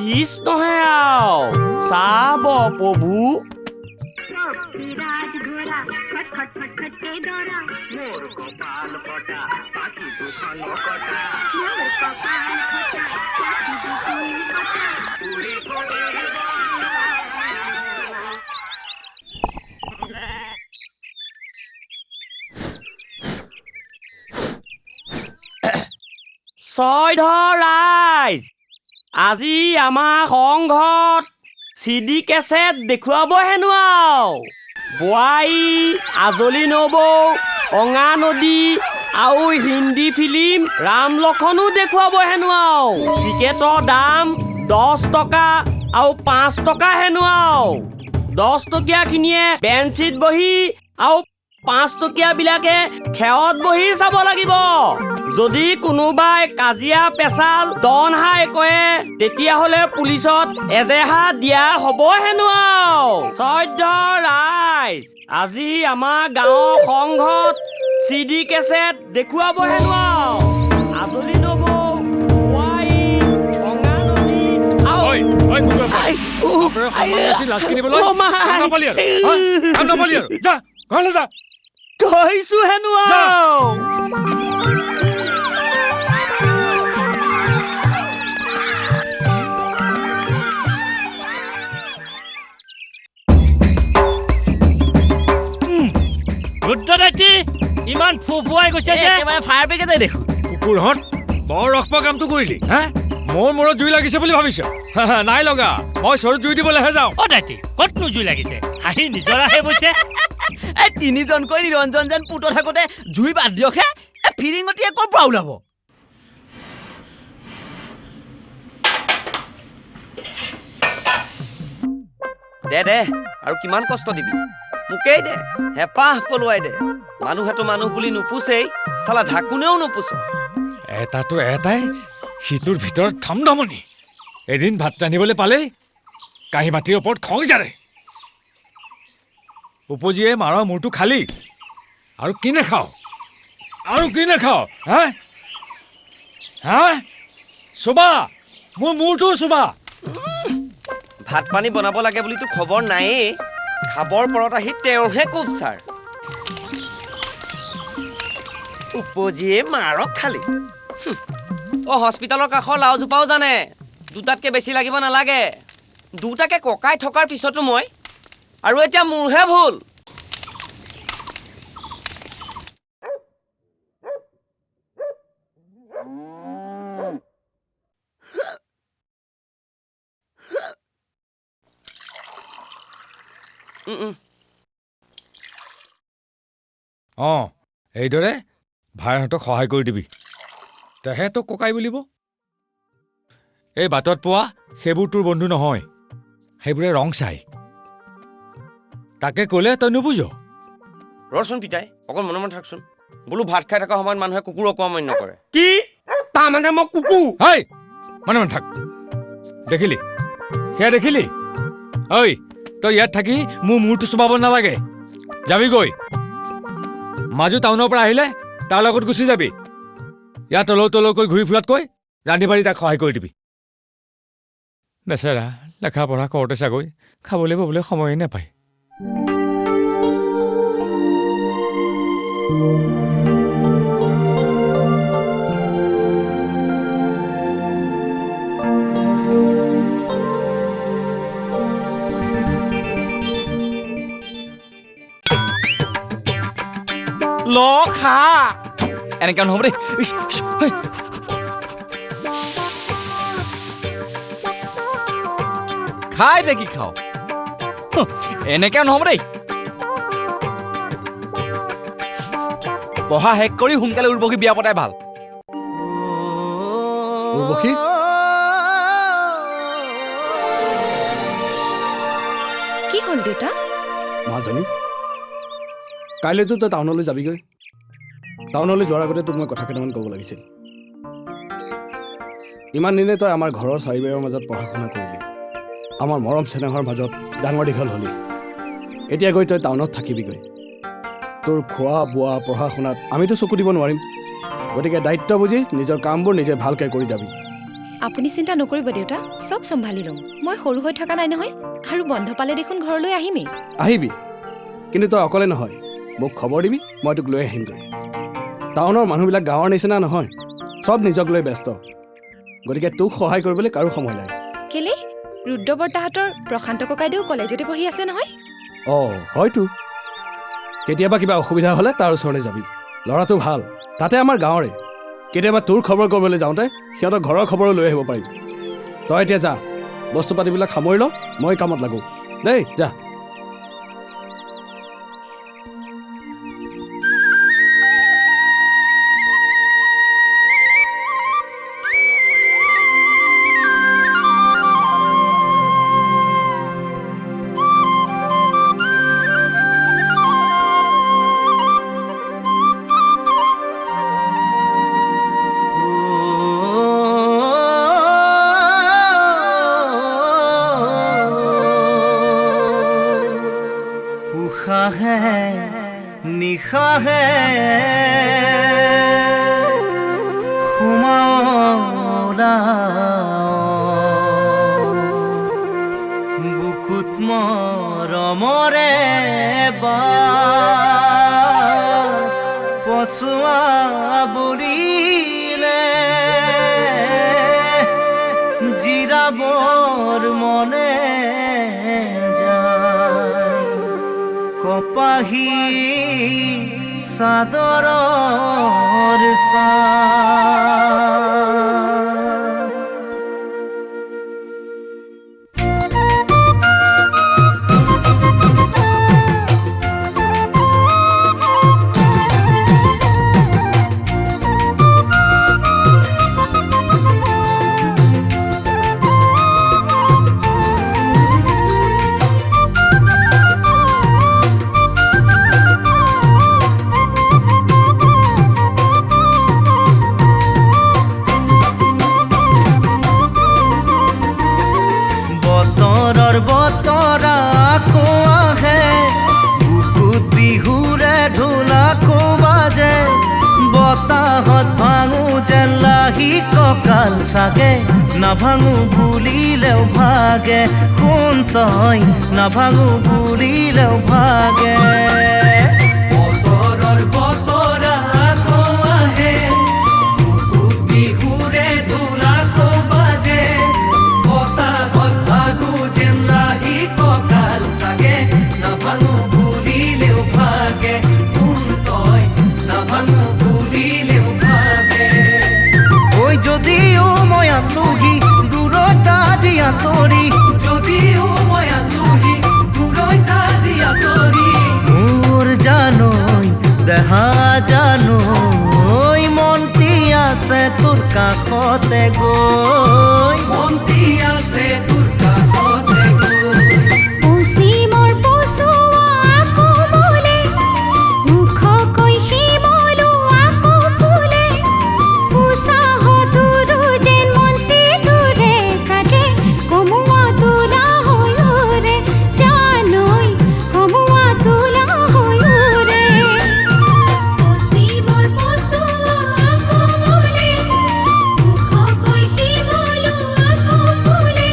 তিছ নহয় আৰু চাব প্ৰভু বিরাট ঘোড়া খট খট খট খট কে দৌড়া মোর কপাল ফটা পাখি দুখানো কটা মোর কপাল ফটা পাখি দুখানো কটা উড়ে উড়ে ছয়ধৰ ৰাইজ আজি আমাৰ সংঘত চিডি কেছেট দেখুৱাব হেনো আৰু বোৱাৰী আজলি নবৌ অঙা নদী আৰু হিন্দী ফিল্ম ৰাম লক্ষণো দেখুৱাব হেনো আৰু টিকেটৰ দাম 10 টকা আৰু 5 টকা হেনো আৰু 10 টকীয়াখিনিয়ে বেঞ্চিত বহি আৰু 5 টকীয়াবিলাকে খেৰত বহি চাব লাগিব যদি কোনোবাই কাজিয়া পেচাল দন হাই কৰে তেতিয়াহ'লে পুলিচত এজেহা দিয়া হ'ব হেনো আৰু চৈধ্য ৰাইজ আজি আমাৰ গাঁৱৰ সংঘত চিডি কেছেট দেখুৱাব হেনো আৰু আজলি নবৌ বোৱাৰী অঙা নদী থৈছো হেনো ইমান ফুফুৱাই গৈছে যে একেবাৰে ফায়াৰ ব্ৰিগেডে দেখোন কুকুৰহঁত বৰ ৰখপা কামটো কৰিলি হা মোৰ মূৰত জুই লাগিছে বুলি ভাবিছ নাই লগা মই চৰুত জুই দিবলৈহে যাওঁ অ দাইটি ক'তনো জুই লাগিছে হাঁহি নিজৰাহে বৈছে এই তিনিজনকৈ নিৰঞ্জন যেন পুত থাকোঁতে জুই বাদ দিয়কহে ফিৰিঙতি ক'ৰ পৰা ওলাব দে দে আৰু কিমান কষ্ট দিবি মোকেই দে হেঁপাহ পলুৱাই দে মানুহেতো মানুহ বুলি নুপুছেই চালা ঢাকুনেও নুপুছ এটাতো এটাই সিটোৰ ভিতৰত থামধমনি এদিন ভাত ৰান্ধিবলৈ পালেই কাঁহী মাটিৰ ওপৰত খং জাৰে উপজিয়ে মাৰৰ মূৰটো খালি আৰু কি নাখাওঁ হা হা চুবা মোৰ মূৰটো চুবা ভাত পানী বনাব লাগে বুলিতো খবৰ নায়েই খাবৰ পৰত আহি তেওঁৰহে কোব ছাৰ উপজিয়ে মাৰক খালি হস্পিটেলৰ কাষৰ লাওজোপাও জানে দুটাতকৈ বেছি লাগিব নালাগে দুটাকে ককাই থকাৰ পিছতো মই আৰু এতিয়া মোৰহে ভুল এইদৰে ভাইহঁতক সহায় কৰি দিবি তেহেঁতক ককাই বুলিব এই বাটত পোৱা সেইবোৰ তোৰ বন্ধু নহয় সেইবোৰে ৰং চাই তাকে ক'লে তই নুবুজ ৰচোন পিতাই অকণ মনে মনে থাকচোন বোলো ভাত খাই থকা সময়ত মানুহে কুকুৰক অমান্য কৰে কি তাৰমানে মই কুকুৰ হেই মনে মনে থাক দেখিলি সেয়া দেখিলি ঐ তই ইয়াত থাকি মোৰ মূৰটো চুবাব নালাগে যাবিগৈ মাজু টাউনৰ পৰা আহিলে তাৰ লগত গুচি যাবি ইয়াত তলকৈ ঘূৰি ফুৰাতকৈ ৰান্ধি বাঢ়ি তাক সহায় কৰি দিবি বেচেৰা লেখা পঢ়া কৰোঁতে চাগৈ খাবলৈ ববলৈ সময়ে নাপায় ল খা এনেকৈ নহ'ব দেই খাই দে কি খাওঁ এনেকৈ নহ'ব দেই পঢ়া শেষ কৰি সোনকালে উৰ্বশী বিয়া পতাই ভাল উৰ্বশী কি হ'ল দেউতা মাজনী কাইলৈতো তই টাউনলৈ যাবিগৈ টাউনলৈ যোৱাৰ আগতে তোক মই কথা কেইটামান ক'ব লাগিছিল ইমান দিনে তই আমাৰ ঘৰৰ চাৰিবেৰৰ মাজত পঢ়া শুনা কৰিলি আমাৰ মৰম চেনেহৰ মাজত ডাঙৰ দীঘল হ'লি এতিয়া গৈ তই টাউনত থাকিবিগৈ তোৰ খোৱা বোৱা পঢ়া শুনাত আমিতো চকু দিব নোৱাৰিম গতিকে দায়িত্ব বুজি নিজৰ কামবোৰ নিজে ভালকৈ কৰি যাবি আপুনি চিন্তা নকৰিব দেউতা, চব চম্ভালি ল'ম। মই সৰু হৈ থকা নাই নহয়, আৰু বন্ধ পালে দেখোন ঘৰলৈ আহিমেই। আহিবি, কিন্তু তই অকলে নহয়, মোক খবৰ দিবি, মই তোক লৈ আহিমগৈ। টাউনৰ মানুহবিলাক গাঁৱৰ নিচিনা নহয়, চব নিজক লৈ ব্যস্ত, গতিকে তোক সহায় কৰিবলৈ কাৰো সময় নাই। কেলে ৰুদ্ৰ বৰ্তাহঁতৰ প্ৰশান্ত ককাইদেউ কলেজতে পঢ়ি আছে নহয়। অঁ হয়তো, কেতিয়াবা কিবা অসুবিধা হ'লে তাৰ ওচৰলৈ যাবি। ল'ৰাটো ভাল, তাতে আমাৰ গাঁৱৰে। কেতিয়াবা তোৰ খবৰ কৰিবলৈ যাওঁতে সিহঁতৰ ঘৰৰ খবৰো লৈ আহিব পাৰিম। তই এতিয়া যা, বস্তু পাতিবিলাক সামৰি ল, মই কামত লাগো দেই, যা। নিশাহে সুমাওলা বুকুত মৰমৰে পচোৱা বুলিলে জিৰাবৰ মনে কপাহী চাদৰৰ বতৰা কোৱাহে বুকুত বিহুৰে ঢোলাকো বাজে বতাহত ভাঙো যেন লাহি কঁকাল চাগে নাভাঙো বুলিলেও ভাগে শুন তই নাভাঙো বুলিলেও ভাগে বতৰৰ বতৰা কোৱাহে বুকুত বিহুৰে ঢোলাকো বাজে বতাহত ভাঙো যেন লাহি কঁকাল চাগে নাভাঙো বুলিলেও ভাগে শুন তই নাভাঙো বুলিলেও ভাগে ঐ যদিও মই আছোহি দূৰত আজি আঁতৰি যদিও মই আছোহি দূৰত আজি আঁতৰি মোৰ জানৈ দেহা জানৈ মন্তি আছে তোৰ কাষতে গৈ মন্তি আছে তোৰ কাষতে গৈ পশ্চিমৰ পচোৱা কোমলে মুখকৈ শিমলো আকৌ ফুলে উচাহতোৰো যেন মন্তি তোৰে চাগে কমোৱা তোলা হৈৰে জানৈ কমোৱা তোলা হৈৰে পশ্চিমৰ পচোৱা কোমলে মুখকৈ শিমলো আকৌ ফুলে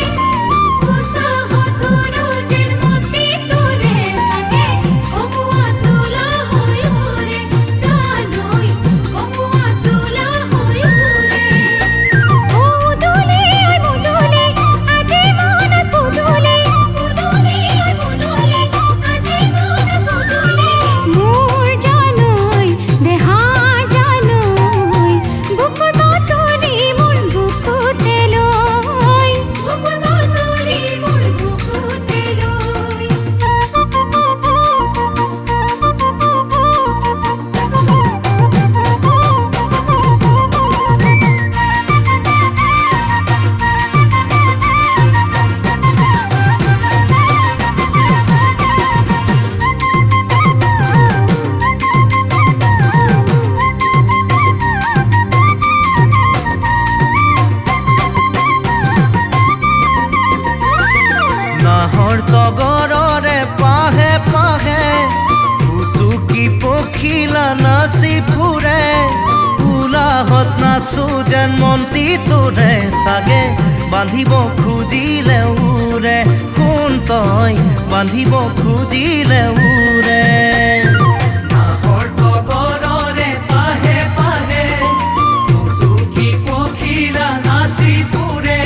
নাচো যেন মন্তি তোৰে চাগে বান্ধিব খুজিলে উৰে শুন তই বান্ধিব খুজিলে উৰে নাহৰ তগৰৰে পাহে পাহে দুখী পখিলা নাচি ফুৰে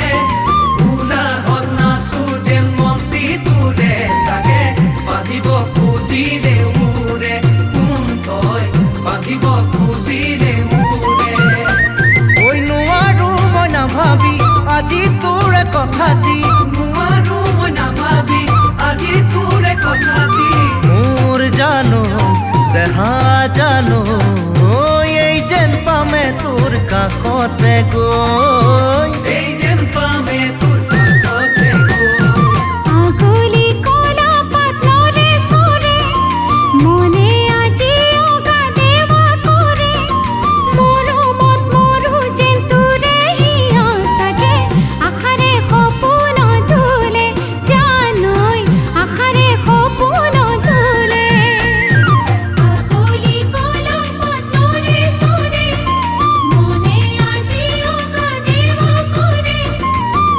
উলাহত নাচো যেন মন্তি তোৰে চাগে বান্ধিব খুজিলে উৰে শুন তই বান্ধিব খুজিলে ভাবি আজি তোৰে কথা দি নোৱাৰো মই নাভাবি আজি তোৰে কথা দি মোৰ জানো দেহা জানো এই যেন পামে তোৰ কাষতে গৈ এই যেন পামে তোৰ কাষতে গৈ আগলি কলা পাতলৰে সৰে মনে আজি অগা দেৱা কৰে মৰমত মৰো যেন তোৰে হিয়া চাগে আখাৰে সপোন ধুলে জানৈ আখাৰে সপোন ধুলে আগলি কলা পাতলৰে সৰে মনে আজি অগা দেৱা কৰে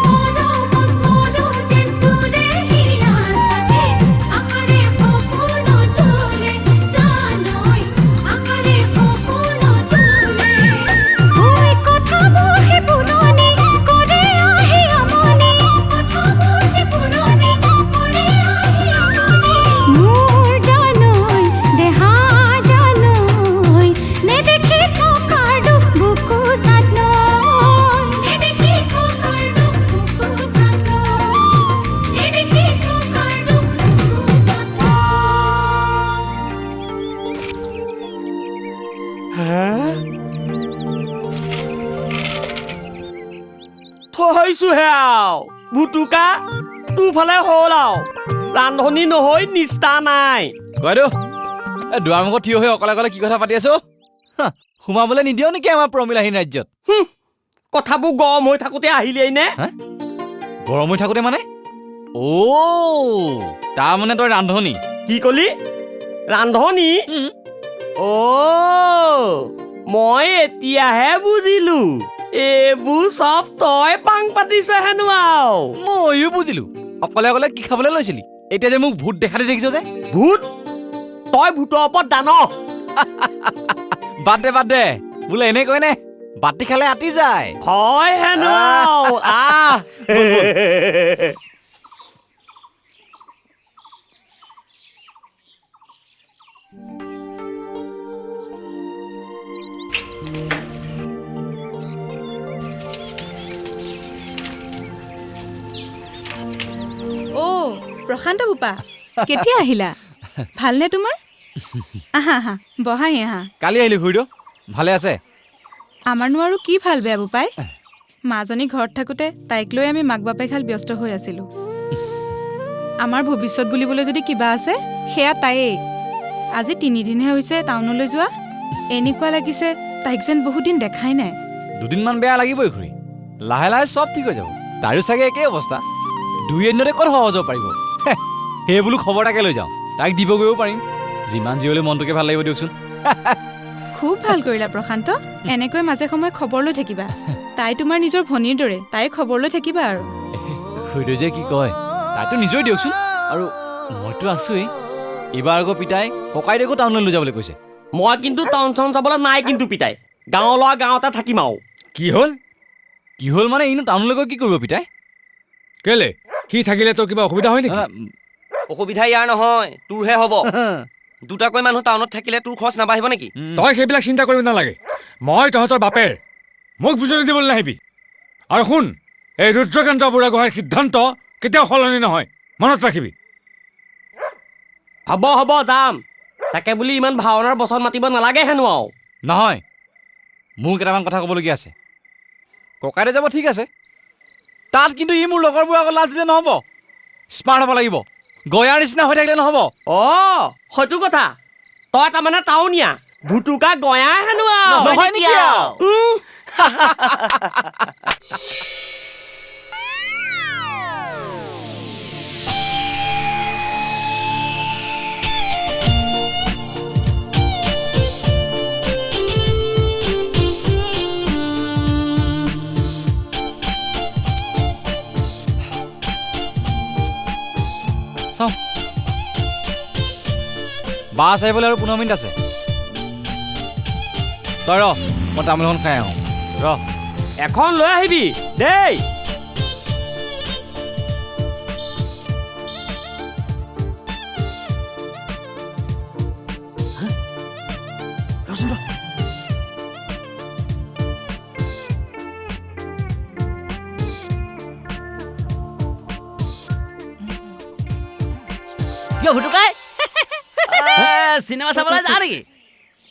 মৰমত মৰো যেন তোৰে হিয়া চাগে আখাৰে সপোন ধুলে জানৈ আখাৰে সপোন ধুলে ঐ কথাবোৰ হে পুৰণি কৰে আহি আমনি কথাবোৰ হে পুৰণি কৰে আহি আমনি মোৰ জানৈ দেহা জানৈ নেদেখি থকাৰ দুখ বুকু চাত লৈ নেদেখি থকাৰ দুখ বুকু চাত লৈ নেদেখি থকাৰ দুখ বুকু চাত থৈছো হে আও ভুটুকা তোৰ ফালে হ'ল আও ৰান্ধনি নহৈ নিষ্ঠা নাই কয়দো এই দুৱাৰ মুখত থিয় হৈ অকলে অকলে কি কথা পাতি আছো সোমাবলৈ নিদিয় নেকি আমাৰ প্ৰমিলাহীন ৰাজ্যত কথাবোৰ গৰম হৈ থাকোঁতে আহিলেই নে গৰম হৈ থাকোঁতে মানে তাৰ মানে তই ৰান্ধনি কি কলি ৰান্ধনি মই এতিয়াহে বুজিলো এইবোৰ চব তই পাং পাতিছ হেনো আও ময়ো বুজিলো অকলে অকলে কি খাবলৈ লৈছিলি এতিয়া যে মোক ভূত দেখাতে দেখিছ যে ভূত তই ভূতৰ ওপৰত দান বাদ দে বোলে এনে কয় নে বাতি খালে আতি যায় হয় হেনো আও আহ প্ৰশান্ত বোপা কেতিয়া আহিলা ভালনে তোমাৰ আহা আহা বহাই আহা কালি আহিলো খুৰীদো ভালে আছে আমাৰনো আৰু কি ভাল বেয়া বোপাই মাজনী ঘৰত থাকোঁতে তাইক লৈ আমি মাক বাপেক হাল ব্যস্ত হৈ আছিলোঁ আমাৰ ভৱিষ্যত বুলিবলৈ যদি কিবা আছে সেয়া তাইয়েই আজি 3 দিনহে হৈছে টাউনলৈ যোৱা এনেকুৱা লাগিছে তাইক যেন বহুত দিন দেখাই নাই দুদিনমান বেয়া লাগিবই খুৰী লাহে লাহে চব ঠিক হৈ যাব তাইৰো চাগে একেই অৱস্থা দুই এদিনতে ক'ত সহজ হ'ব পাৰিব সেই বোলো খবৰ এটাকে লৈ যাওঁ তাইক দিব গৈও পাৰিম যিমান যি হ'লেও মনটোকে ভাল লাগিব দিয়কচোন খুব ভাল কৰিলা প্ৰশান্ত এনেকৈ মাজে সময়ে খবৰ লৈ থাকিবা তাই তোমাৰ নিজৰ ভনীৰ দৰে তাইৰ খবৰ লৈ থাকিবা আৰু খুৰীদো যে কি কয় তাইতো নিজৰে দিয়কচোন আৰু মইতো আছোৱেই এইবাৰ আকৌ পিতাই ককাইদেউকো টাউনলৈ লৈ যাবলৈ কৈছে মই কিন্তু টাউন চাউন চাবলৈ নাই কিন্তু পিতাই গাঁৱৰ ল'ৰা গাঁৱতে থাকিম আৰু কি হ'ল মানে ইনো টাউনলৈ গৈ কি কৰিব পিতাই কেলে সি থাকিলে তোৰ কিবা অসুবিধা হয় নেকি অসুবিধা ইয়াৰ নহয় তোৰহে হ'ব দুটাকৈ মানুহ টাউনত থাকিলে তোৰ খৰচ নাবাঢ়িব নেকি তই সেইবিলাক চিন্তা কৰিব নালাগে মই তহঁতৰ বাপেৰ মোক বুজনি দিবলৈ নাহিবি আৰু শুন এই ৰুদ্ৰকান্ত বুঢ়াগোহাঁইৰ সিদ্ধান্ত কেতিয়াও সলনি নহয় মনত ৰাখিবি হ'ব যাম তাকে বুলি ইমান ভাওনাৰ বচন মাতিব নালাগে হেনো আৰু নহয় মোৰ কেইটামান কথা ক'বলগীয়া আছে ককাইদেউ যাব ঠিক আছে তাত কিন্তু ই মোৰ লগৰবোৰ আগত লাজ দিলে নহ'ব স্মাৰ্ট হ'ব লাগিব গয়াৰ নিচিনা হৈ থাকিলে নহ'ব হয়তো কথা তই তাৰমানে টাউনীয়া ভুটুকা গয়া হেনো নহয় নেকি চাওঁ বাছ আহিবলৈ আৰু 15 মিনিট আছে তই ৰ মই তামোল এখন খাই আহোঁ ৰ এখন লৈ আহিবি দেই কিয় ভুটুকাই চিনেমা চাবলৈ যা নেকি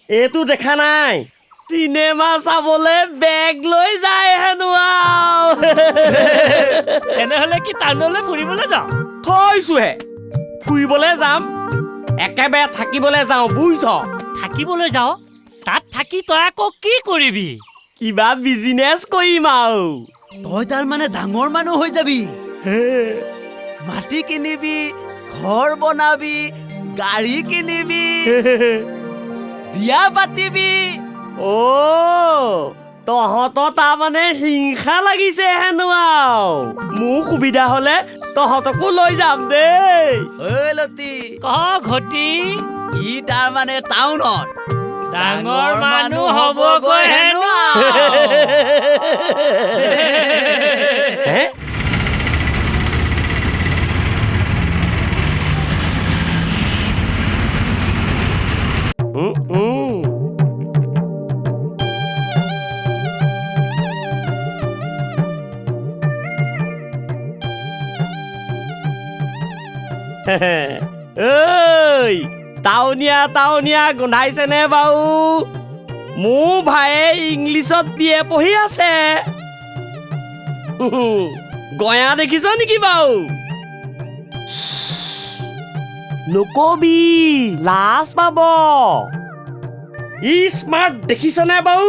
এইটো দেখা নাই চিনেমা চাবলে বেগ লৈ যায় হেনো তেনেহ'লে কি টাউনলৈ ফুৰিবলৈ যাওঁ থৈছোহে ফুৰিবলে যাম একেবাৰে থাকিবলে যাওঁ বুজিছ থাকিবলৈ যাওঁ তাত থাকি তই আকৌ কি কৰিবি কিবা বিজনেছ কৰিম আৰু তই তাৰ মানে ডাঙৰ মানুহ হৈ যাবি মাটি কিনিবি ঘৰ বনাবি গাড়ী কিনিবি বিয়া পাতিবি তহঁতৰ তাৰমানে হিংসা লাগিছে হেনো মোৰ সুবিধা হলে তহঁতকো লৈ যাম দেই ঐ লতি কহ ঘটি ই তাৰ মানে টাউনত ডাঙৰ মানুহ হ'বগৈ হেনো হে? ঐ টাউনীয়া গোন্ধাইছেনে বাৰু মোৰ ভায়ে ইংলিছত বিয়ে পঢ়ি আছে গয়া দেখিছ নেকি বাৰু নকবি লাজ পাব ই স্মাৰ্ট দেখিছনে বাৰু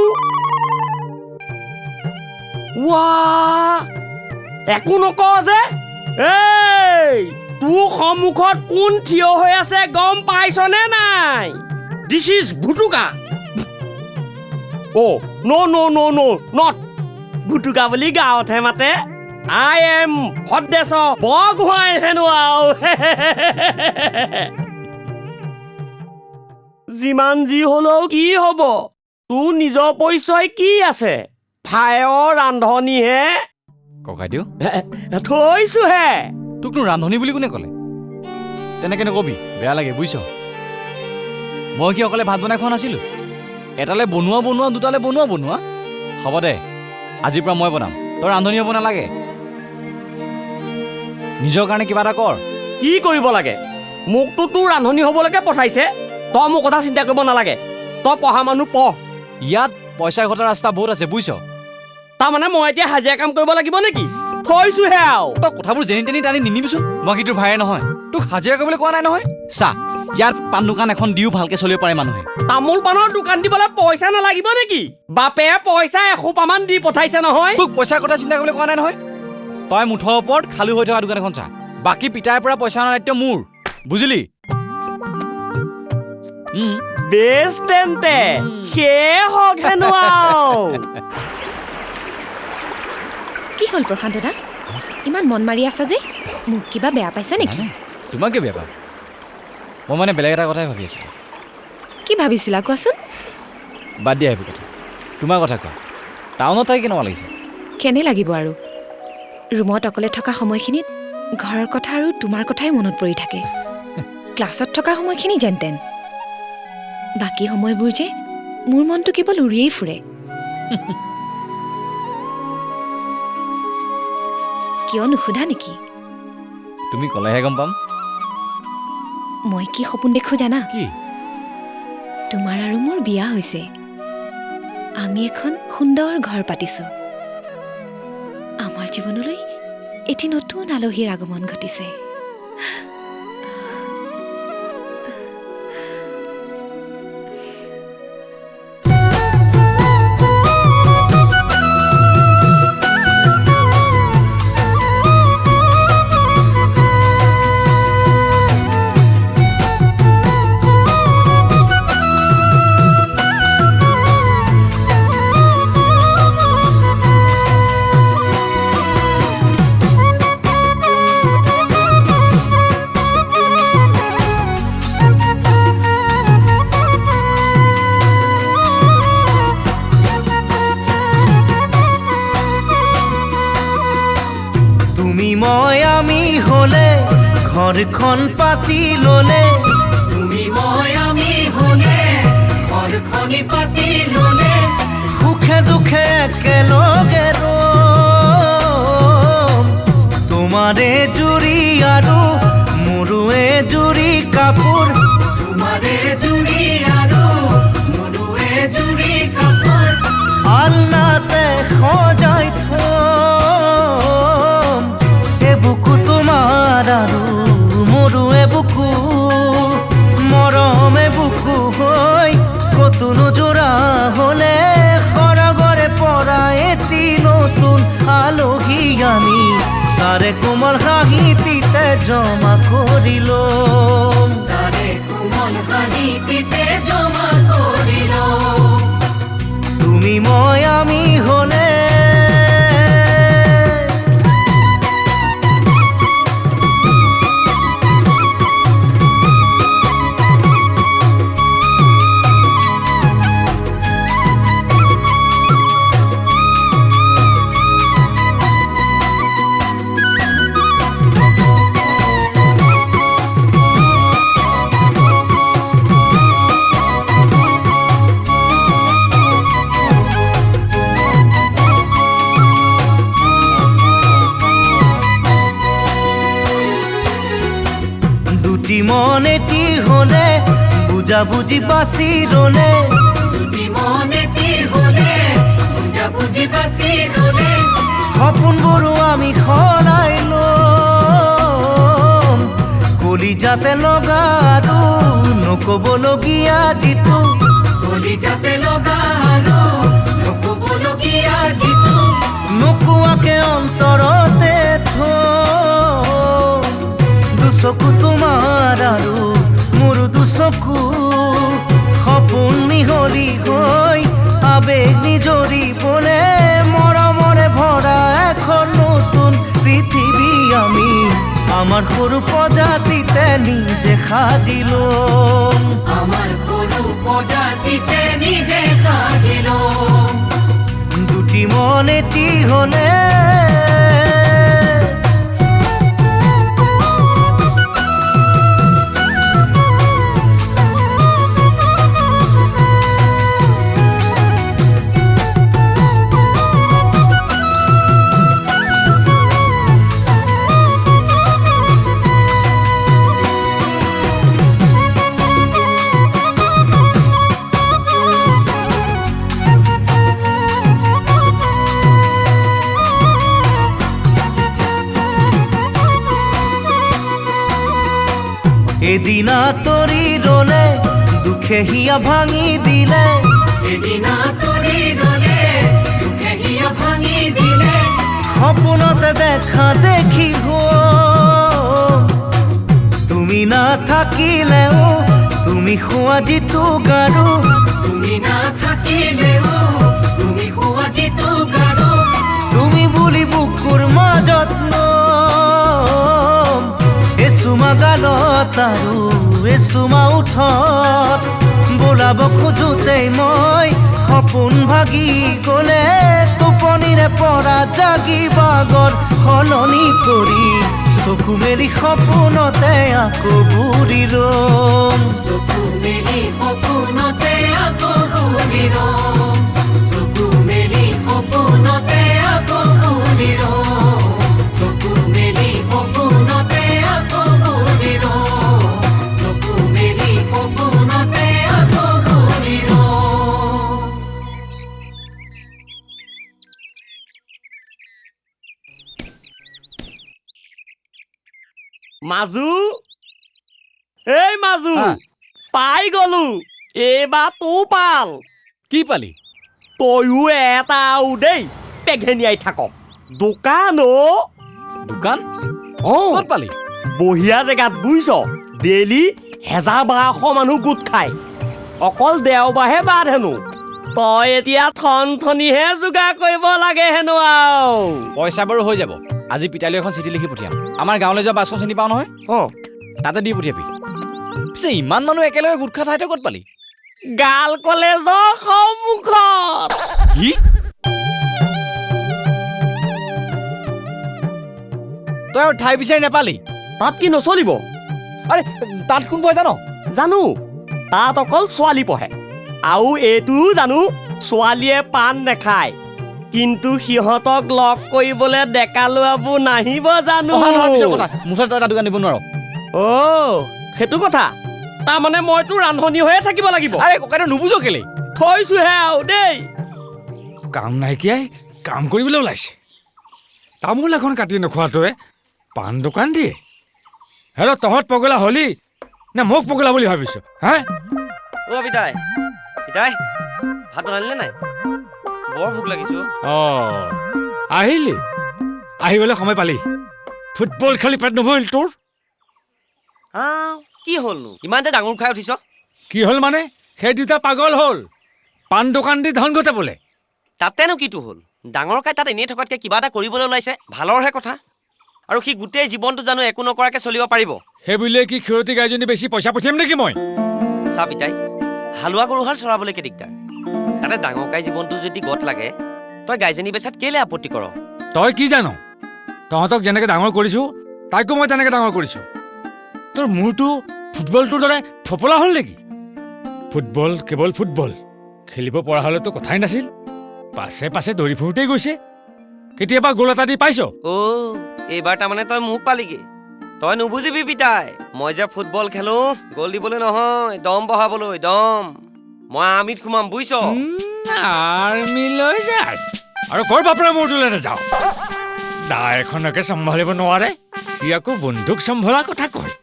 একো নকওঁ যে এই তোৰ সন্মুখত কোন থিয় হৈ আছে গম পাইছনে নাই দিছ ইজ ভুটুকা নট ভুটুকা বুলি গাঁৱতহে মাতে আই এম ভদ্ৰেশ বৰগোহাঁই হেনো আৰু যিমান যি হলেও কি হব তোৰ নিজৰ পৰিচয় কি আছে ফায়ৰ ৰান্ধনীহে ককাইদেউ থৈছোহে তোকনো ৰান্ধনী বুলি কোনে ক'লে তেনেকে নকবি বেয়া লাগে বুজিছ মই কি অকলে ভাত বনাই খোৱা নাছিলো এটালে বনোৱা দুটালে বনোৱা হ'ব দে আজিৰ পৰা মই বনাম তই ৰান্ধনী হ'ব নালাগে নিজৰ কাৰণে কিবা এটা কৰ কি কৰিব লাগে মোকতো তোৰ ৰান্ধনী হ'বলৈকে পঠাইছে তই মোৰ কথা চিন্তা কৰিব নালাগে তই পঢ়া মানুহ পঢ় ইয়াত পইচা ঘটাৰ ৰাস্তা বহুত আছে বুজিছ তাৰমানে মই এতিয়া হাজিৰা কাম কৰিব লাগিব নেকি থৈছোহে আৰু তই কথাবোৰ যেনি তেনি টানি নিনিবিচোন মই কি তোৰ ভাইয়ে নহয় তোক হাজিৰা কৰিবলৈ কোৱা নাই নহয় চা ইয়াত পাণ দোকান এখন দিও ভালকে চলিব পাৰে মানুহে তামোল পাণৰ দোকান দিবলৈ পইচা নালাগিব নেকি বাপে পইচা এসোপামান দি পঠাইছে নহয় তোক পইচাৰ কথা চিন্তা কৰিবলৈ কোৱা নাই নহয় তই মুঠৰ ওপৰত খালী হৈ থকা দোকান এখন চা বাকী পিতাৰ পৰা পইচা অনাৰ দায়িত্ব মোৰ বুজিলি বেছ তেন্তে সেয়ে হওক হেনো কি হ'ল প্ৰশান্ত দা ইমান মন মাৰি আছা যে মোক কিবা বেয়া পাইছা নেকি তোমাকে বেয়া পাওঁ মই মানে বেলেগ এটা কথাই ভাবি আছিলোঁ কি ভাবিছিলা কোৱাচোন বাদ দিয়া এইবোৰ কথা তোমাৰ কথা কোৱা টাউনত থাকি কেনেকুৱা লাগিছে কেনে লাগিব আৰু ৰুমত অকলে থকা সময়খিনিত ঘৰৰ কথা আৰু তোমাৰ কথাই মনত পৰি থাকে ক্লাছত থকা সময়খিনি যেনতেন বাকী সময়বোৰ যে মোৰ মনটো কেৱল উৰিয়েই ফুৰে কিয় নুসুধা নেকি তুমি ক'লেহে গম পাম মই কি সপোন দেখো জানা কি তোমাৰ আৰু মোৰ বিয়া হৈছে আমি এখন সুন্দৰ ঘৰ পাতিছো আমাৰ জীৱনলৈ এটি নতুন আলহীৰ আগমন ঘটিছে হলে ঘৰখন পাতি ললে তুমি মই আমি হলে ঘৰখনি পাতি ললে সুখে দুখে একেলগে ৰম তোমাৰে জুৰি আৰু মোৰোৱে জুৰি কাপোৰ তোমাৰে জুৰি আৰু মোৰোৱে জুৰি কাপোৰ আলনাতে সজাই থম এবুকু তোমাৰ আৰু মোৰো এবুকু মৰম এবুকু হৈ কতো নোজোৰা হলে সৰগৰে পৰা এটি নতুন আলহী আমি তাৰে কোমল হাঁহিটিতে জমা কৰি ল'ম তাৰে কোমল হাঁহিটিতে জমা কৰি লওঁ তুমি মই আমি হলে দুটি মন এটি হলে বুজা বুজি বাচি ৰলে দুটি মন এটি হলে বুজা বুজি বাচি ৰলে সপোনবোৰো আমি সলাই ল'ম কলিজাতে লগা আৰু নক'বলগীয়া যিটো কলিজাতে লগা আৰু নক'বলগীয়া যিটো নোকোৱাকে অন্তৰতে থম দুচকু তোমাৰ আৰু মোৰ দুচকু সপোন মিহলি হৈ আবেগ নিজৰিবলে মৰমৰে ভৰা এখন নতুন পৃথিৱী আমি আমাৰ সৰু প্ৰজাতিতে নিজে সাজি ল'ম আমাৰ সৰু প্ৰজাতিতে নিজে সাজি লওঁ দুটি মন এটি হলে এদিনা তৰি ৰলে দুখে হিয়া ভাঙি দিলে এদিনা তৰি ৰলে দুখে হিয়া ভাঙি দিলে সপোনতে দেখা দেখি হ'ল তুমি নাথাকিলেও তুমি খোৱা যিটো গাৰু তুমি নাথাকিলেও তুমি খোৱা যিটো গাৰু তুমি বুলি বুকুৰ মাজত ল'ম এচুমা গালত আৰু এচুমা উঠত বোলাব খোজোতেই মই সপোন ভাগি গ'লে টোপনিৰে পৰা জাগি বাগৰ সলনি কৰি চকু মেলি সপোনতে আকৌ বুৰি ৰম চকু মেলি সপোনতে আকৌ বুৰি ৰম চকু মেলি সপোনতে আকৌ বুৰি ৰম চকু মেলি সপোনতে আকৌ বুৰি ৰম চকু মেলি সপোনতে আকৌ বুৰি ৰম মাজু এই মাজু হা? পাই গলো এইবাৰ তোৰ পাল কি পালি তয়ো এটা আও দেই পেঘেনিয়াই থাক দোকান দোকান অ' ক'ত পালি বঢ়িয়া জেগাত বুইছ ডেইলি ১,১২০০ মানুহ গোট খায় অকল দেওবাৰহে বাদ হেনো তই এতিয়া থনথনিহে যোগাৰ কৰিব লাগে হেনো আও পইচা বাৰু হৈ যাব আজি পিতালী এখন চিঠি লিখি পঠিয়াম আমাৰ গাঁৱলৈ যোৱা বাছখন চিনি পাওঁ নহয় অ' তাতে দি পঠিয়াবি পিছে ইমান মানুহ একেলগে গোট খোৱা ঠাইতে ক'ত পালি গাল কলেজৰ সন্মুখত কি তই আৰু ঠাই বিচাৰি নাপালি তাত কি নচলিব? আৰে তাত কোন পঢ়ে জানো? জানো, তাত অকল ছোৱালী পঢ়ে। আৰু এইটোও জানো, ছোৱালীয়ে পাণ নেখায়। কিন্তু সিহঁতক লগ কৰিবলৈ ডেকা লোৱাবোৰ নাহিব জানো? মুঠতে তই এটা দোকান দিব নোৱাৰ। অ' সেইটো কথা। তাৰমানে মইতো ৰান্ধনি হৈয়ে থাকিব লাগিব। আৰে ককাইদেউ নুবুজ কেলে? থৈছোহে আৰু দেই। কাম নাইকিয়াই কাম কৰিবলৈ ওলাইছে। তামোল এখন কাটি নোখোৱাটোৱে পাণ দোকান দিয়ে। হেৰ' তহঁত পগলা হলি নে মোক পগলা বুলি ভাবিছ? হা? অ' পিতাই, পিতাই ভাত বনালিনে নাই? বৰ ভোক লাগিছো। অ' আহিলি, আহিবলৈ সময় পালি। ফুটবল খেলি পেট নভৰিল তোৰ? কি হ'লনো ইমান যে ডাঙৰ খাই উঠিছ? কি হ'ল মানে? সেই দুটা পাগল হ'ল, পাণ দোকান দি ধন ঘটাবলৈ। তাতেনো কিটো হ'ল? ডাঙৰ খাই তাত এনেই থকাতকৈ কিবা এটা কৰিবলৈ ওলাইছে, ভালৰহে কথা। আৰু সি গোটেই জীৱনটো জানো একো নকৰাকৈ চলিব পাৰিব? সেই বুলিয়ে কি ক্ষীৰতী গাইজনী বেছি পইচা পঠিয়াম নেকি মই? চা পিতাই, হালোৱা গৰুহাল চৰাবলৈ দিগদাৰ। তাতে ডাঙৰ কাই জীৱনটো যদি গত লাগে, তই গাইজনী বেচাত কেলে আপত্তি কৰ? তই কি জান? তহঁতক যেনেকৈ ডাঙৰ কৰিছোঁ তাইকো মই তেনেকৈ ডাঙৰ কৰিছোঁ। তোৰ মূৰটো ফুটবলটোৰ দৰে ফপলা হ'ল নেকি? ফুটবল কেৱল ফুটবল, খেলিব পৰা হ'লেতো কথাই নাছিল। পাছে পাছে দৌৰি ফুৰোঁতেই গৈছে। কেতিয়াবা গ'ল এটা দি পাইছ? এইবাৰ তাৰমানে তই মোক পালিগে। তই নুবুজিবি পিতাই, মই যে ফুটবল খেলো গ'ল দিবলৈ নহয়, দম বহাবলৈ। দম মই আৰ্মিত সোমাম, বুজিছ? আৰ্মিলৈ যায় আৰু কৰ বাপৰে মূৰটোলৈ নাযাওঁ। দা এখনকে চম্ভালিব নোৱাৰে, সি আকৌ বন্দুক চম্ভলাৰ কথা কয়।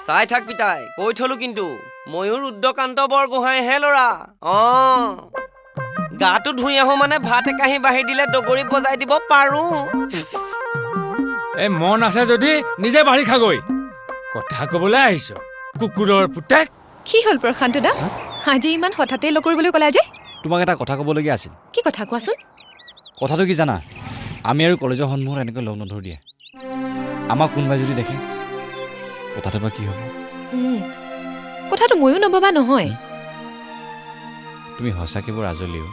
চাই থাক পিতাই, কৈ থলো কিন্তু ময়ো ৰুদ্ৰকান্ত বৰগোহাঁইহে ল'ৰা। গাটো ধুই আহো মানে ভাত একাহি বাঢ়ি দিলে ডগৰি বজাই দিব পাৰো। এই মন আছে যদি নিজে বাঢ়ি খাগৈ। কথা কবলৈ আহিছ কুকুৰৰ পুতেক। কি হ'ল প্ৰশান্ত দা? আজি ইমান হঠাতে লগ কৰিবলৈ ক'লা যে? তোমাক এটা কথা ক'বলগীয়া আছিল। কি কথা কোৱাচোন? কথাটো কি জানা? আমি আৰু কলেজৰ সন্মুখত এনেকৈ লগ নধৰো দিয়া। আমাক কোনোবাই যদি দেখে কথাটো বা কি হ'ব? কথাটো ময়ো নভবা নহয়। তুমি সঁচাকৈ বৰ আজলিও।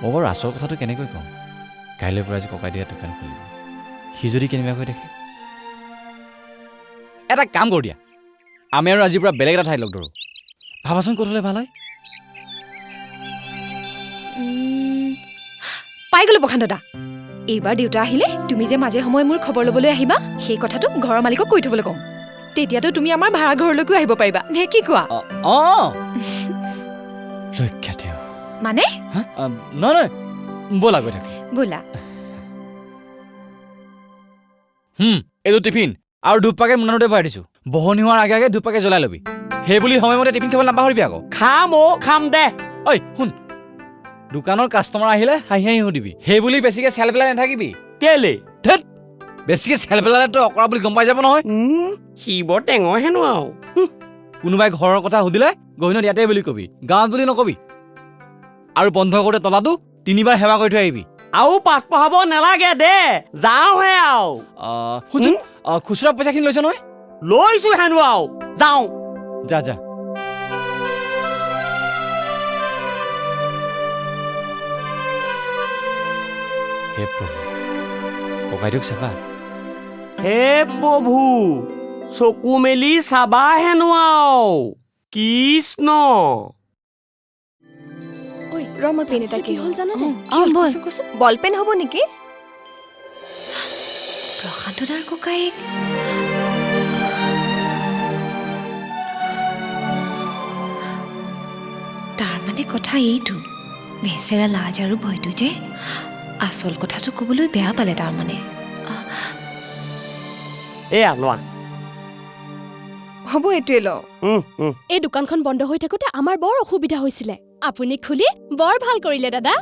মই বাৰু আচল কথাটো কেনেকৈ কওঁ? কাইলৈৰ পৰা আজি ককাই দিয়া দোকান খুলিব। সি যদি কেনেবাকৈ দেখে, এটা কাম কৰোঁ দিয়া, আমি আৰু আজিৰ পৰা বেলেগ এটা ঠাইত লগ ধৰোঁ। ভাবাচোন ক'ত হ'লে ভাল হয়? পাই গ'লো প্ৰশান্ত দা। এইবাৰ দেউতা আহিলে তুমি যে মাজে সময়ে মোৰ খবৰ ল'বলৈ আহিবা, সেই কথাটো ঘৰৰ মালিকক কৈ থ'বলৈ ক'ম। তেতিয়াতো তুমি আমাৰ ভাড়া ঘৰলৈকো আহিব পাৰিবা, নে কি কোৱা? ৰক্ষা তেওঁ মানে নহয়, ব'লা গৈ থাক। বোলা এইটো টিফিন আৰু দুপাকে মোনাটোতে ভৰাই দিছোঁ। বহনি হোৱাৰ আগে আগে দুপাকে জ্বলাই ল'বি। সেই বুলি সময়মতে টিফিন খাবলৈ নাপাহৰিবি আকৌ। খাম দে। ঐ শুন, দোকানৰ কাষ্টমাৰ আহিলে হাঁহি হাঁহি সুধিবি। সেই বুলি বেছিকৈ চেল পেলাই নাথাকিবি। কেলে? ধেৎ, বেছিকৈ চেল পেলালে তই অকৰা বুলি গম পাই যাব নহয়। সি বৰ টেঙৰ হেনো আৰু। কোনোবাই ঘৰৰ কথা সুধিলে গহীনত ইয়াতে বুলি কবি, গাঁৱত বুলি নকবি। আৰু বন্ধ কৰোঁতে তলাটো 3বাৰ সেৱা কৰি থৈ আহিবি। আৰু পাঠ পঢ়াব নালাগে দে, যাওঁহে আৰু। শুনচোন, খুচুৰা পইচাখিনি লৈছ নহয়? লৈছো হেনো আৰু, যাওঁ। যা যা। হে প্ৰভু, ককাইদেউক চাবা। হে প্ৰভু, চকু মেলি চাবা হেনো আৰু। কৃষ্ণ। মই পেন এটা কি হ'ল জানানে? বল পেন হ'ব নেকি? প্ৰশান্ত দাৰ ককায়েক। তাৰমানে কথা এইটো, বেচেৰা লাজ আৰু ভয়টো যে আচল কথাটো ক'বলৈ বেয়া পালে। তাৰমানে এয়া লোৱা। হ'ব এইটোৱে লওঁ। এই দোকানখন বন্ধ হৈ থাকোঁতে আমাৰ বৰ অসুবিধা হৈছিলে, আপুনি খুলি বৰ ভাল কৰিলে দাদা।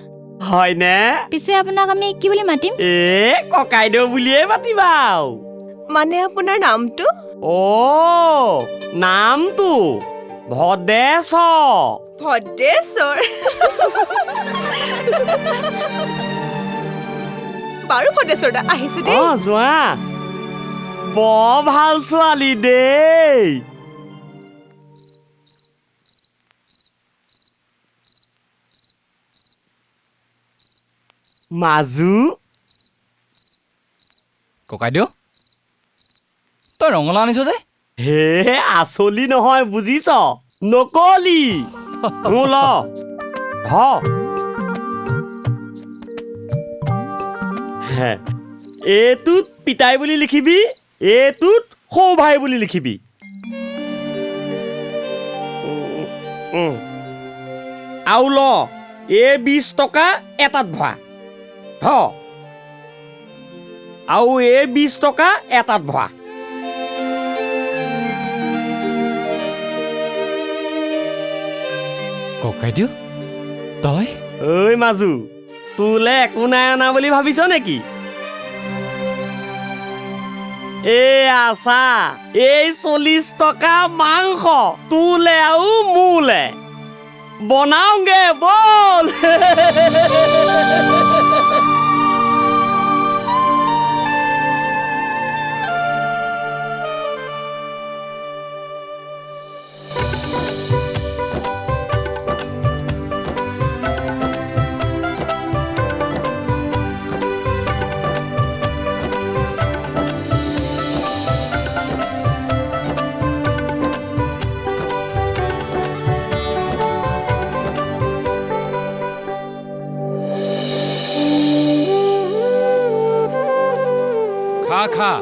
হয়নে? পিছে আপোনাক আমি কি বুলি মাতিম? ককাইদেউ বুলিয়ে মাতিবা। মানে আপোনাৰ নামটো? নামটো ভদ্ৰেশ্বৰ। ভদ্ৰেশ্বৰ? বাৰু ভদ্ৰেশ্বৰ দা, আহিছো দেই। যোৱা। বৰ ভাল ছোৱালী দেই। মাজু। ককাইদেউ, তই তই ৰঙালাও আনিছ যে হে আচলি নহয় বুজিছ নকলি মোৰ ল হে এইটোত পিতাই বুলি লিখিবি এইটোত সৌ ভাই বুলি লিখিবি আৰু ল 20 টকা এটাত ভৰা আৰু 20 টকা এটাত ভৰা ককাইদেউ তই ঐ মাজু তোলে একো নাই অনা বুলি ভাবিছ নেকি আছা এই 40 টকা মাংস তোলে আৰু মোলে বনাওগে বল খা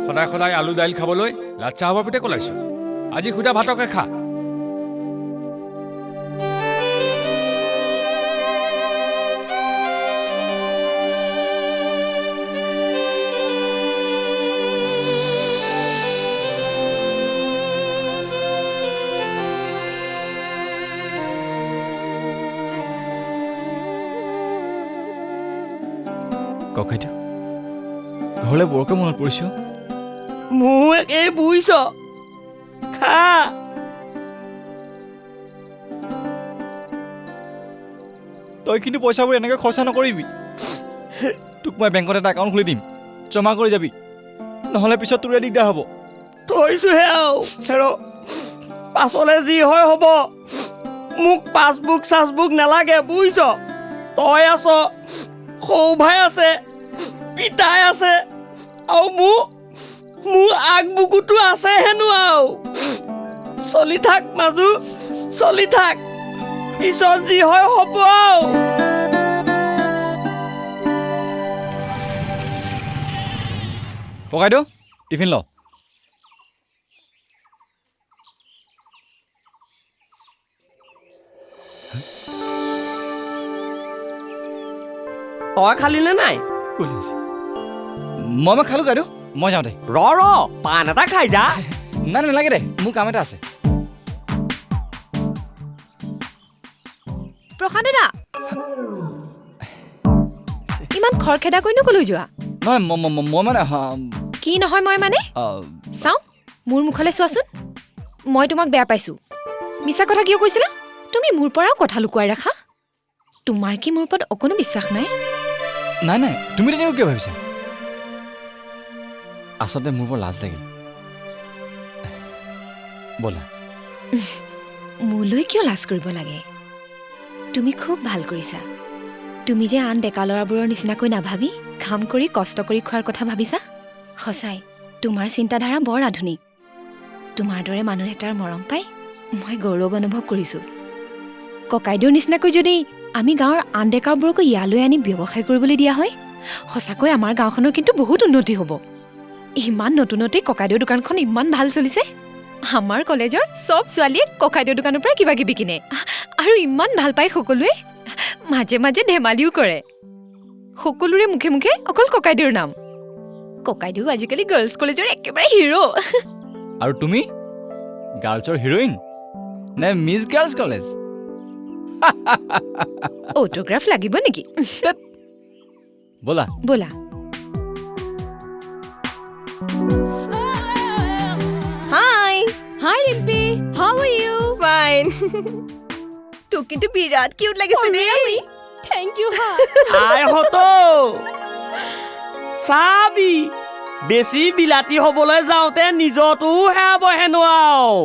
সদায় সদায় আলু দাইল খাবলৈ লাজ চাহৰ পিতে কলাইছো আজি সুদা ভাতকে খা ককাইদেউ ঘৰলৈ বৰকৈ মনত পৰিছ মোৰ একেই বুজিছ খা তই কিন্তু পইচাবোৰ এনেকৈ খৰচা নকৰিবি তোক মই বেংকত এটা একাউণ্ট খুলি দিম জমা কৰি যাবি নহ'লে পিছত তোৰে দিগদাৰ হ'ব থৈছোহে আৰু হেৰ পাছলে যি হয় হ'ব মোক পাছবুক চাছবুক নালাগে বুজিছ তই আছ সৌ ভাই আছে পিতাই আছে আৰু মোৰ আগবুকুটো আছে হেনো আৰু চলি থাক মাজু চলি থাক পিছত যি হয় হ'ব আৰু ককাইদেউ টিফিন ল তই খালি নে নাই মই খালো কাইদেউ মই যাওঁ দে ৰ পাণ এটা খাই যা নাই নালাগে দে মোৰ কাম এটা আছে প্ৰশান্ত দা ইমান খৰখেদা কৈনো কলৈ যোৱা নহয় মই মানে কি নহয় মই মানে চাওঁ মোৰ মুখলৈ চোৱাচোন মই তোমাক বেয়া পাইছোঁ মিছা কথা কিয় কৈছিলা তুমি মোৰ পৰাও কথা লুকুৱাই ৰাখা তোমাৰ কি মোৰ ওপৰত অকণো বিশ্বাস নাই নাই তুমি তেনেকৈ কিয় ভাবিছা আচলতে মোৰ বৰ লাজ লাগিল ব'লা মোলৈ কিয় লাজ কৰিব লাগে তুমি খুব ভাল কৰিছা তুমি যে আন ডেকা ল'ৰাবোৰৰ নিচিনাকৈ নাভাবি কাম কৰি কষ্ট কৰি খোৱাৰ কথা ভাবিছা সঁচাই তোমাৰ চিন্তাধাৰা বৰ আধুনিক তোমাৰ দৰে মানুহ এটাৰ মৰম পাই মই গৌৰৱ অনুভৱ কৰিছোঁ ককাইদেউৰ নিচিনাকৈ যদি আমি গাঁৱৰ আন ডেকাবোৰকো ইয়ালৈ আনি ব্যৱসায় কৰিবলৈ দিয়া হয় সঁচাকৈ আমাৰ গাঁওখনৰ কিন্তু বহুত উন্নতি হ'ব ইমান নতুনতেই ককাইদেউৰ দোকানখন ইমান ভাল চলিছে আমাৰ কলেজৰ চব ছোৱালীয়ে ককাইদেউৰ দোকানৰ পৰা কিবা কিবি কিনে আৰু ইমান ভাল পায় সকলোৱে মাজে মাজে ধেমালিও কৰে সকলোৰে মুখে মুখে অকল ককাইদেউৰ নাম ককাইদেউ আজিকালি গাৰ্লছ কলেজৰ একেবাৰে হিৰো আৰু তুমি গাৰ্লছৰ হিৰোইন নে মিছ গাৰ্লছ কলেজ অটোগ্ৰাফ লাগিব নেকি ব'লা ব'লা hi hi Rimpi how are you fine তোক কিন্তু বিৰাট কিউট লাগিছে দেই থ্যাংক ইউ হা আই হতো চাবি বেছি বিলাতী হ'বলৈ যাওঁতে নিজতো হেৰাব হেনো আৰু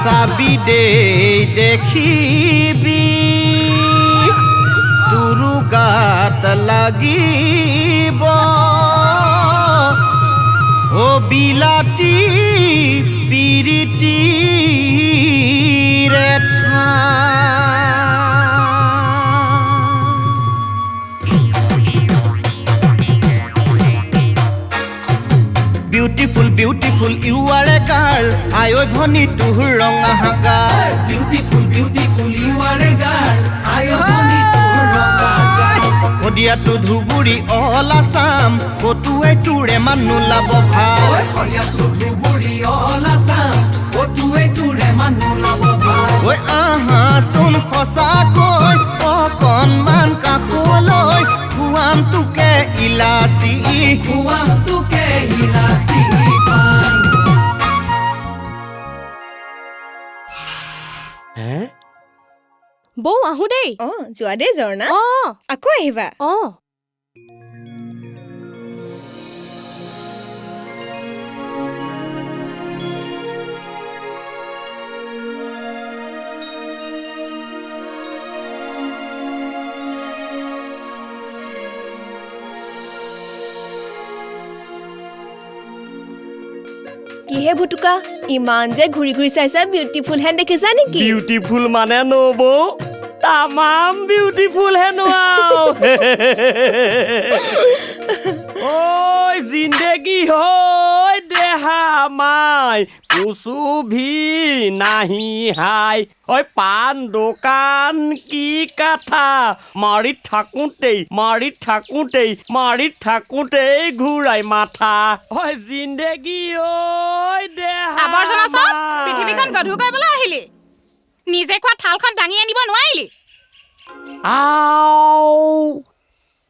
চাবি দে দেখিবি তোৰো গাত লাগিব ও বিলাতী পিৰিতি ৰেঠা Beautiful, beautiful, you are a girl. I owe honey to her wrong a hagar. Beautiful, beautiful, you are a girl. I owe honey to her wrong a hagar. Kodia to Dhuburi all Assam. Go to a tour, a manula bobha. Oi, Kodia to Dhuburi all Assam. Go to a tour, a manula bobha. Oi, soon hosa koi. O kon man ka kholoi. Huam tu ke ilasi. Huam tu ke ilasi. বৌ আহো দেই যোৱা দেই জৰ্ণা আকৌ আহিবা কিহে ভুটুকা ইমান যে ঘূৰি ঘূৰি চাইছা বিউটিফুল হেন দেখিছা নেকি বিউটিফুল মানে নবৌ তামাম বিউটিফুল হেনো ঐ জিন্দেগী হয় দেহা মাই কুচু ভি নাহি হাই ঐ পাণ দোকান কি কথা মাৰি থাকোঁতেই ঘূৰাই মাথা ঐ জিন্দেগী ঐ দেহা আৱৰ্জনা চব পৃথিৱীখন গধুৰ কৰিবলৈ আহিলি নিজে খোৱা থালখন দাঙি আনিব নোৱাৰিলি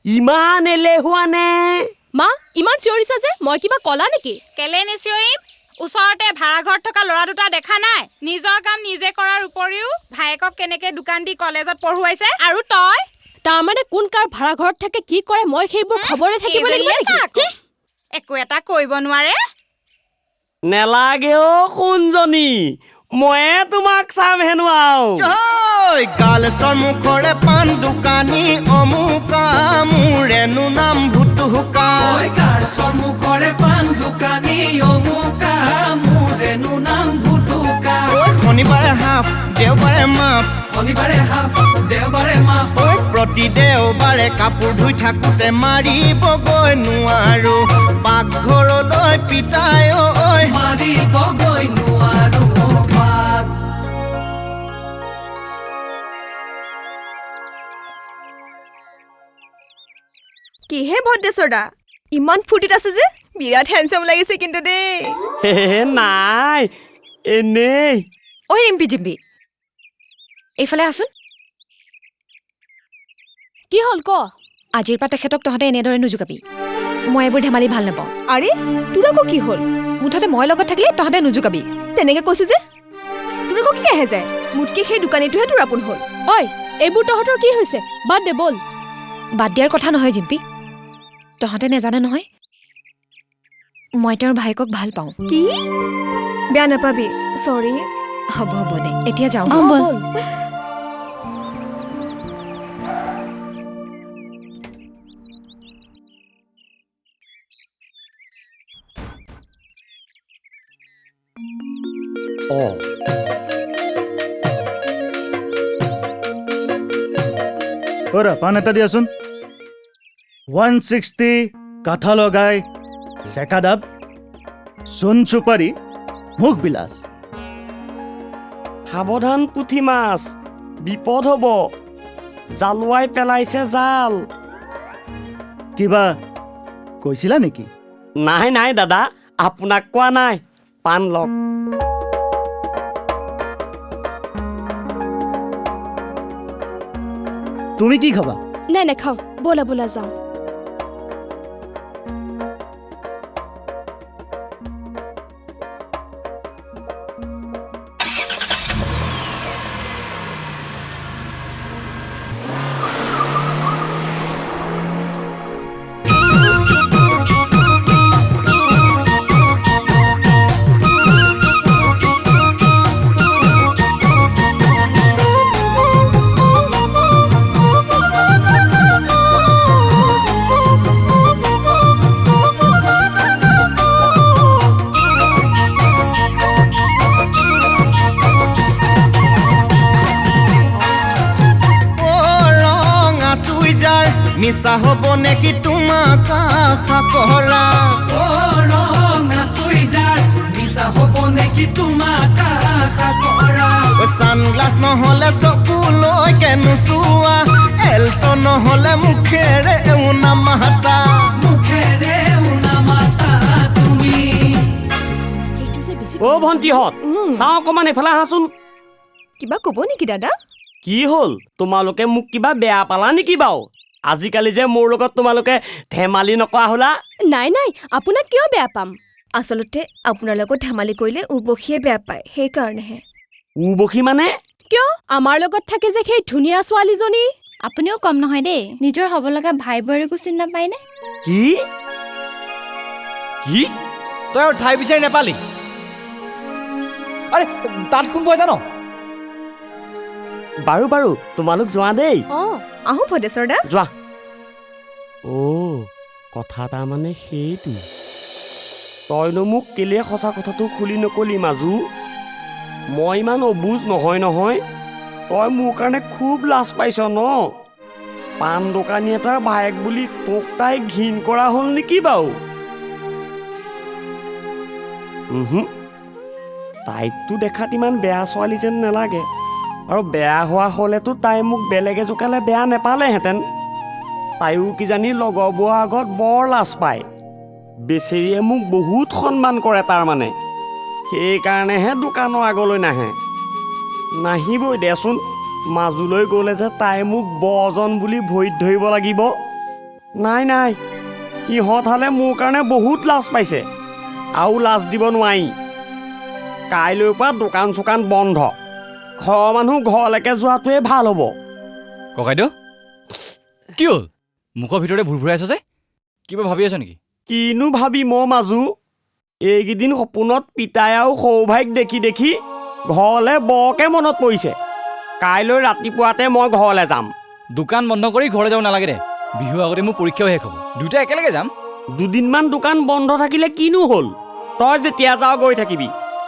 ইমান এলেহুৱা নে মা ইমান চিঞৰিছা যে মই কিবা কলা নেকি কেলে নিচিঞৰিম ওচৰতে ভাড়াঘৰত থকা ল'ৰা দুটা দেখা নাই নিজৰ কাম নিজে কৰাৰ উপৰিও ভায়েকক কেনেকে দোকান দি কলেজত পঢ়ুৱাইছে আৰু তই তাৰমানে কোন কাৰ ভাড়াঘৰত থাকে কি কৰে মই সেইবোৰ খবৰে থাকিব লাগিব নেকি একো এটা কৰিব নোৱাৰে নেলাগে কোনজনী ময়ে তোমাক চাম হেনো গালচৰ মুখৰে পাণ দোকানী অমুকা মোৰেনো নাম ভুটুকা গালচৰ মুখৰে পাণ দোকানী অমুকা মোৰেনো নাম ভুটুকা শনিবাৰে হাফ দেওবাৰে মাফ প্ৰতি দেওবাৰে কাপোৰ ধুই থাকোঁতে মাৰিবগৈ নোৱাৰো পাকঘৰলৈ পিতাই মাৰিবগৈ নোৱাৰো কিহে ভদ্ৰেশ্বৰ দা ইমান ফূৰ্তিত আছে যে বিৰাট হেণ্ডচাম লাগিছে কিন্তু দেই নাই এনেই ঐ ৰিম্পি জিম্পি এইফালে আছোন কি হ'ল ক আজিৰ পৰা তেখেতক তহঁতে এনেদৰে নুজুকাবি মই এইবোৰ ধেমালি ভাল নাপাওঁ আৰে তোৰ আকৌ কি হ'ল মুঠতে মই লগত থাকিলে তহঁতে নুজুকাবি তেনেকে কৈছো যে তোৰ আকৌ কি আহে যায় মোতকে সেই দোকানীটোহে তোৰ আপোন হ'ল ঐ এইবোৰ তহঁতৰ কি হৈছে বাদ দে বল বাদ দিয়াৰ কথা নহয় জিম্পি তহঁতে নেজানে নহয় মই তেওঁৰ ভায়েকক ভাল পাওঁ কি বেয়া নাপাবি সৰি হ'ব দে এতিয়া যাওঁ বল ওরা পান এটা দিয়াচোন 160 কাঠা লগাই সেকা ডাব সোন সুপারি মুখ বিলাস সাৱধান পুঠি মাছ বিপদ হ'ব জালুৱাই পেলাইছে জাল কিবা কৈছিলা নেকি নাই দাদা আপোনাক কোৱা নাই পাণ লওক তুমি কি খাবা নাই নাখাওঁ বলা বলা যাওঁ মিছা হ'ব নেকি তোমাক আশা কৰা ছানগ্লাছ নহ'লে চকুলৈকে নোচোৱা এলটো নহ'লে মুখেৰে নামাতা অ' ভণ্টিহঁত চাওঁ অকণমান এইফালে আহাচোন কিবা ক'ব নেকি দাদা কি হ'ল তোমালোকে মোক কিবা বেয়া পালা নেকি বাৰু আজিকালি যে মোৰ লগত তোমালোকে ধেমালি নকৰা হ'লা নাই নাই আপোনাক কিয় বেয়া পাম আচলতে আপোনাৰ লগত ধেমালি কৰিলে উৰ্বশীয়ে বেয়া পায় সেইকাৰণেহে উৰ্বশী মানে কিয় আমাৰ লগত থাকে যে সেই ধুনীয়া ছোৱালীজনী আপুনিও কম নহয় দেই নিজৰ হ'ব লগা ভাই বোৱাৰীকো চিনি নাপায়নে কি কি তই আৰু ঠাই বিচাৰি নাপালি আৰে তাত কোন বহে জানো বাৰু বাৰু তোমালোক যোৱা দেই অঁ আহোঁ ভদেশ্বৰ দা যোৱা অ' কথা তাৰমানে সেইটো তইনো মোক কেলে সঁচা কথাটো খুলি নকলি মাজু মই ইমান অবুজ নহয় নহয় তই মোৰ কাৰণে খুব লাজ পাইছ ন পাণ দোকানী এটাৰ ভায়েক বুলি তোক তাই ঘিণ কৰা হ'ল নেকি বাৰু তাইকতো দেখাত ইমান বেয়া ছোৱালী যেন নালাগে আৰু বেয়া হোৱা হ'লেতো তাই মোক বেলেগে জোকালে বেয়া নেপালেহেঁতেন তাইও কিজানি লগৰবোৰৰ আগত বৰ লাজ পায় বেচেৰিয়ে মোক বহুত সন্মান কৰে তাৰমানে সেইকাৰণেহে দোকানৰ আগলৈ নাহে নাহিবই দেচোন মাজুলৈ গ'লে যে তাই মোক বজন বুলি ভৰিত ধৰিব লাগিব নাই নাই ইহঁত হালে মোৰ কাৰণে বহুত লাজ পাইছে আৰু লাজ দিব নোৱাৰি কাইলৈৰ পৰা দোকান চোকান বন্ধ ঘৰৰ মানুহ ঘৰলৈকে যোৱাটোৱে ভাল হ'ব ককাইদেউ কি হ'ল মুখৰ ভিতৰতে ভুৰভুৰাই আছ যে কিবা ভাবি আছ নেকি কিনো ভাবিম মাজু এইকেইদিন সপোনত পিতাই আৰু সৰু ভাইক দেখি দেখি ঘৰলৈ বৰকে মনত পৰিছে কাইলৈ ৰাতিপুৱাতে মই ঘৰলৈ যাম দোকান বন্ধ কৰি ঘৰলৈ যাব নালাগে দে বিহুৰ আগতে মোৰ পৰীক্ষাও শেষ হ'ব দুয়োটা একেলগে যাম দুদিনমান দোকান বন্ধ থাকিলে কিনো হ'ল তই যেতিয়া যাৱ গৈ থাকিবি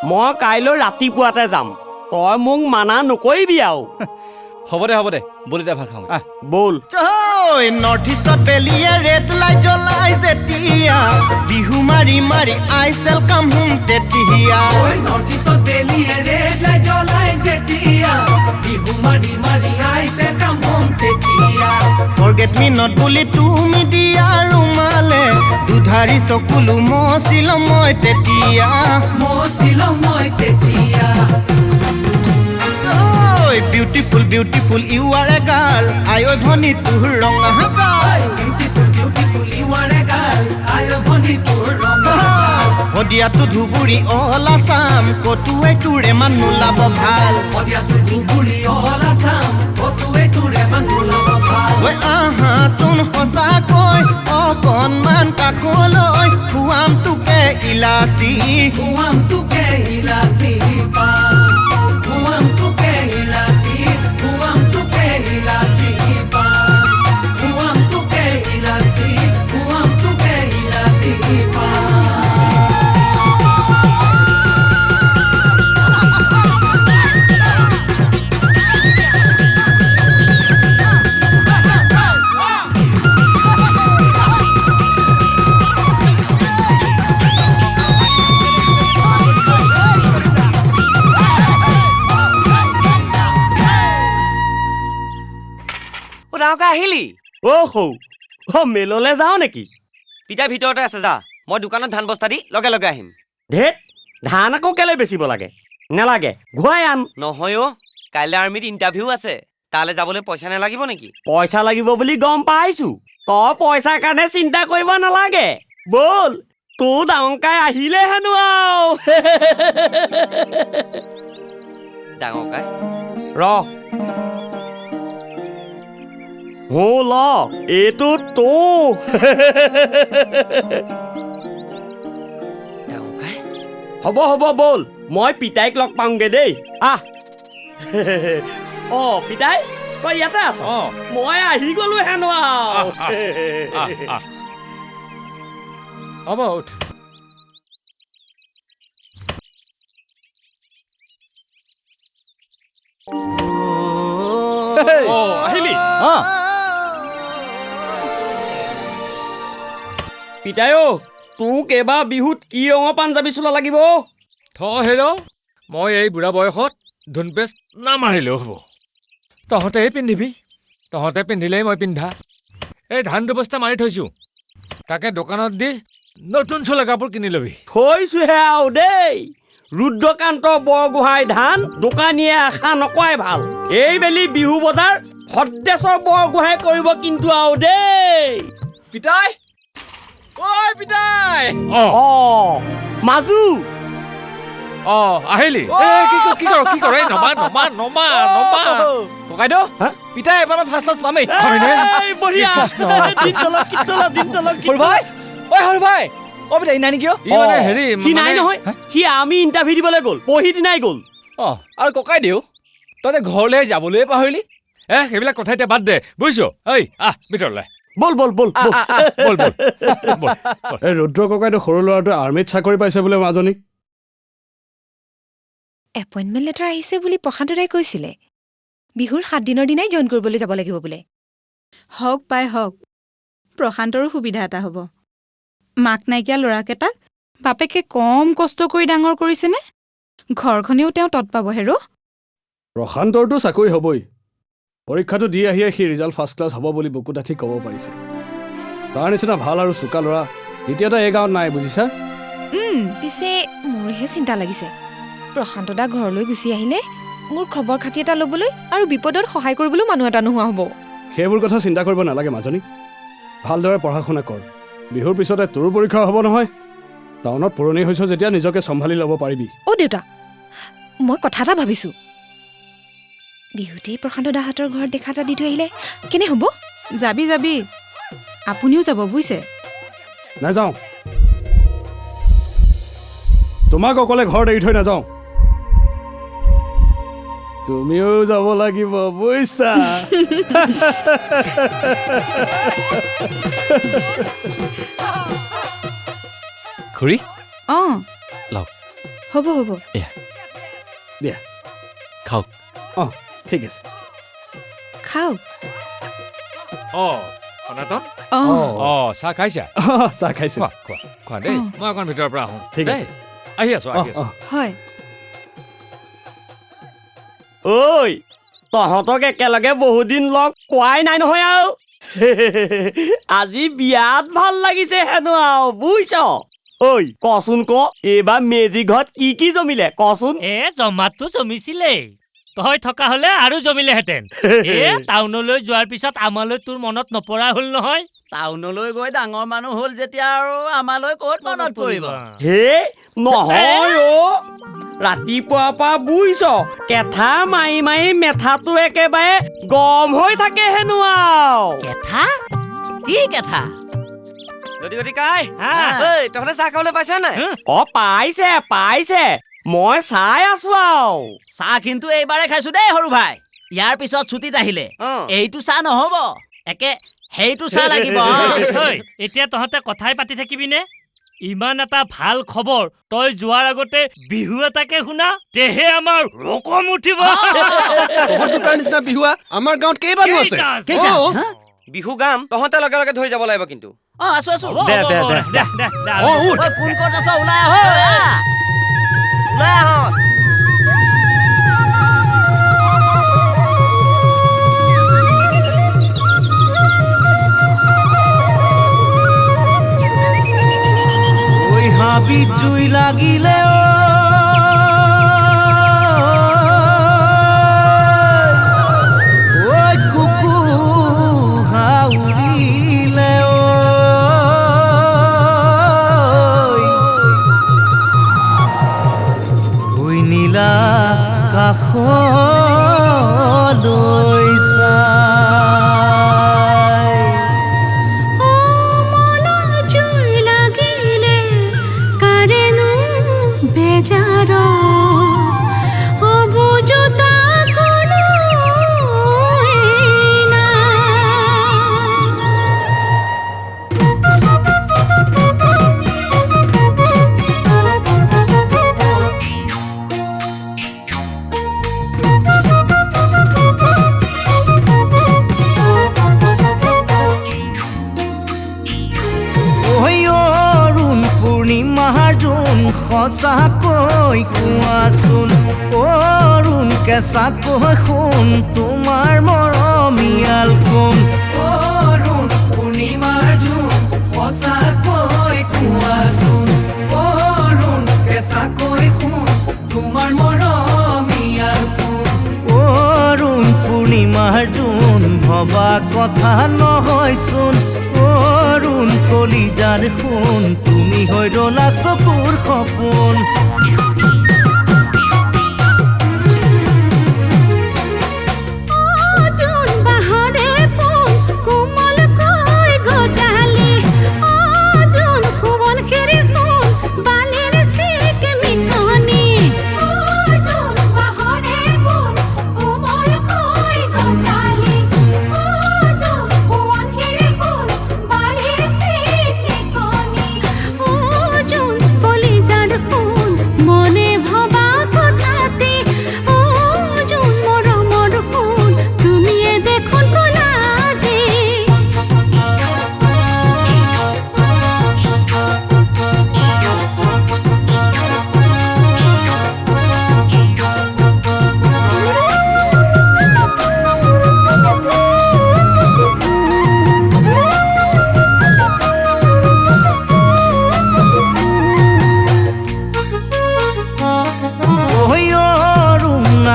মই কাইলৈ ৰাতিপুৱাতে যাম তই মোক মানা নকৰিবি আৰু হ'ব দে বল এতিয়া ভাত খাওঁ বল নৰ্থ ইষ্টত বেলিয়ে ৰেড লাইট জ্বলাই যেতিয়া বিহু মাৰি মাৰি আই চেল কাম হোম তেতিয়া নৰ্থ ইষ্টত বেলিয়ে ৰেড লাইট জ্বলাই যেতিয়া বিহু মাৰি মাৰি আই চেল কাম হোম তেতিয়া ফৰগেট মি নট বুলি তুমি দিয়া ৰুমালে দুধাৰি চকুলো মচিল মই তেতিয়া Beautiful, beautiful, you are a girl. I have honey to rong a girl. Beautiful, you are a girl. I have honey to rong a girl. Hodia to dhuburi all asam. Kotu e to remanula bobhal. Hodia to dhuburi all asam. Kotu e to remanula bobhal. We aha sun khosa koi. O kon man ka kholoi. Huam tu ke ilasi. Huam tu ke ilasi pa. Huam tu ke ilasi. Huam tu ke ilasi pa. Huam tu ke ilasi. Huam tu ke ilasi pa. আহিলি মেললৈ যাওঁ নেকি পিতাই ভিতৰতে আছে যা মই দোকানত ধান বস্তা দি লগে লগে আহিম ধেত ধান আকৌ কেলে বেচিব লাগে নালাগে ঘূৰাই আন নহয় অ' কাইলৈ আৰ্মিত ইণ্টাৰভিউ আছে তালৈ যাবলৈ পইচা নালাগিব নেকি পইচা লাগিব বুলি গম পাইছো তই পইচাৰ কাৰণে চিন্তা কৰিব নালাগে বল তোৰ ডাঙৰকাই আহিলে হেনো আৰু ডাঙৰকাই ৰ ল এইটো তো হ'ব বল মই পিতাইক লগ পাওঁগে দেই আহ পিতাই তই ইয়াতে আছ মই আহি গলো হেনো হ'ব উঠ আহিলি পিতাই তোক এইবাৰ বিহুত কি ৰঙৰ পাঞ্জাবী চোলা লাগিব হেৰ মই এই বুঢ়া বয়সত ধুনপেষ্ট নামাৰিলেও হ'ব তহঁতে পিন্ধিবি তহঁতে পিন্ধিলেই মই পিন্ধা এই ধান দুবস্তা মাৰি থৈছোঁ তাকে দোকানত দি নতুন চোলা কাপোৰ কিনি ল'বি থৈছোহে আৰু দেই ৰুদ্ৰকান্ত বৰগোহাঁই ধান দোকানীয়ে আশা নকৰাই ভাল এইবেলি বিহু বজাৰ ভদ্ৰেশ্বৰ বৰগোহাঁই কৰিব কিন্তু আৰু দেই পিতাই ঐ পিতাই মাজু আহিলি কি কৰ এই নমা ককাইদেউ পিতাই এবাৰ ফাৰ্ষ্ট ক্লাছ পামেই সৰু ভাই সৰু ভাই পিতাই নাই নেকি সি নাই নহয় সি আমি ইণ্টাৰভিউ দিবলৈ গ'ল পঢ়ি দিনাই গ'ল আৰু ককাইদেউ তই যে ঘৰলৈ যাবলৈ পাহৰিলি সেইবিলাক কথা এতিয়া বাদ দে বুজিছ ঐ আহ ভিতৰলৈ বল এই ৰুদ্ৰ ককাইদেউ সৰু ল'ৰাটোৱে আৰ্মিত চাকৰি পাইছে বোলে মাজনী এপইণ্টমেণ্ট লেটাৰ আহিছে বুলি প্ৰশান্ত দাই কৈছিলে বিহুৰ 7 দিনৰ দিনাই জইন কৰিবলৈ যাব লাগিব বোলে হওক পাই হওক প্ৰশান্তৰো সুবিধা এটা হ'ব মাক নাইকিয়া ল'ৰাকেইটাক বাপেকে কম কষ্ট কৰি ডাঙৰ কৰিছেনে ঘৰখনেও তেওঁ তৎ পাব হেৰ প্ৰশান্তৰটো চাকৰি হ'বই পৰীক্ষাটো দি আহিয়ে সি ৰিজাল্ট ফাৰ্ষ্ট ক্লাছ হ'ব বুলি বুকু ডাঠি ক'ব পাৰিছে তাৰ নিচিনা ভাল আৰু চোকা ল'ৰা এতিয়া এই গাঁৱত নাই বুজিছা পিছে মোৰহে চিন্তা লাগিছে প্ৰশান্ত দা ঘৰলৈ গুচি আহিলে মোৰ খবৰ খাতি এটা ল'বলৈ আৰু বিপদত সহায় কৰিবলৈ মানুহ এটা নোহোৱা হ'ব সেইবোৰ কথা চিন্তা কৰিব নালাগে মাজনী ভালদৰে পঢ়া শুনা কৰ বিহুৰ পিছতে তোৰ পৰীক্ষা হ'ব নহয় টাউনত পুৰণি হৈছ যেতিয়া নিজকে চম্ভালি ল'ব পাৰিবি দেউতা মই কথা এটা ভাবিছোঁ বিহুতেই প্ৰশান্ত দাহঁতৰ ঘৰত দেখা এটা দি থৈ আহিলে কেনে হ'ব যাবি আপুনিও যাব বুজিছে নাযাওঁ তোমাক অকলে ঘৰত এৰি থৈ নাযাওঁ তুমিও যাব লাগিব বুজিছা খুৰী লওক হ'ব দিয়া খাওক ঠিক আছে খাওক সনাতন চাহ খাইছা চাহ খাইছো খোৱা দেই মই অকণ ভিতৰৰ পৰা আহোঁ ঠিক আছে আহি আছো হয় ঐ তহঁতক একেলগে বহুদিন লগ পোৱাই নাই নহয় আৰু আজি বিয়াত ভাল লাগিছে হেনো আৰু বুজিছ ঐ কচোন এইবাৰ মেজি ঘৰত কি জমিলে কচোন জমাতটো জমিছিলেই তই থকা হলে আৰু জমিলেহেঁতেন টাউনলৈ যোৱাৰ পিছত আমালৈ তোৰ মনত নপৰা হল নহয় টাউনলৈ গৈ ডাঙৰ মানুহ হ'ল যেতিয়া আৰু আমালৈ ক'ত মনত পৰিব হে নহয় ৰাতিপুৱাৰ পৰা বুজিছ কেঠা মাৰি মেথাটো একেবাৰে গৰম হৈ থাকে হেনো আৰু কেঠা কি কেঠা লটি কাই তহঁতে চাহ খাবলৈ পাইছ নাই পাইছে মই চাই আছো আৰু চাহ কিন্তু এইবাৰে খাইছো দেই সৰু ভাই ইয়াৰ পিছত ছুটীত আহিলে এইটো চাহ নহব একে সেইটো চাহ লাগিব এতিয়া তহঁতে কথাই পাতি থাকিবিনে ইমান এটা ভাল খবৰ তই যোৱাৰ আগতে বিহু এটাকে শুনা তেহে আমাৰ ৰকম উঠিব নিচিনা বিহুৱা আমাৰ গাঁৱত কেইবাৰো আছে বিহু গাম তহঁতে লগে লগে ধৰি যাব লাগিব কিন্তু আছো কোন ক'ত আছ ওলাই আহ হাবিত জুই লাগিলে কুকু হাউৰিলে নীলা কাষলৈ সঁচাকৈ কোৱাচোন অৰুণ কেঁচাকৈ শুন তোমাৰ মৰমীয়াল কোন অৰুণ পূৰ্ণিমাৰ জোন সঁচাকৈ কোৱাচোন অৰুণ কেঁচাকৈ শুন তোমাৰ মৰমীয়াল কোন অৰুণ পূৰ্ণিমাৰ জোন ভবা কথা নহয়চোন অৰুণ কলিজাৰ সোণ তুমি হৈ ৰলা চকুৰ সপোন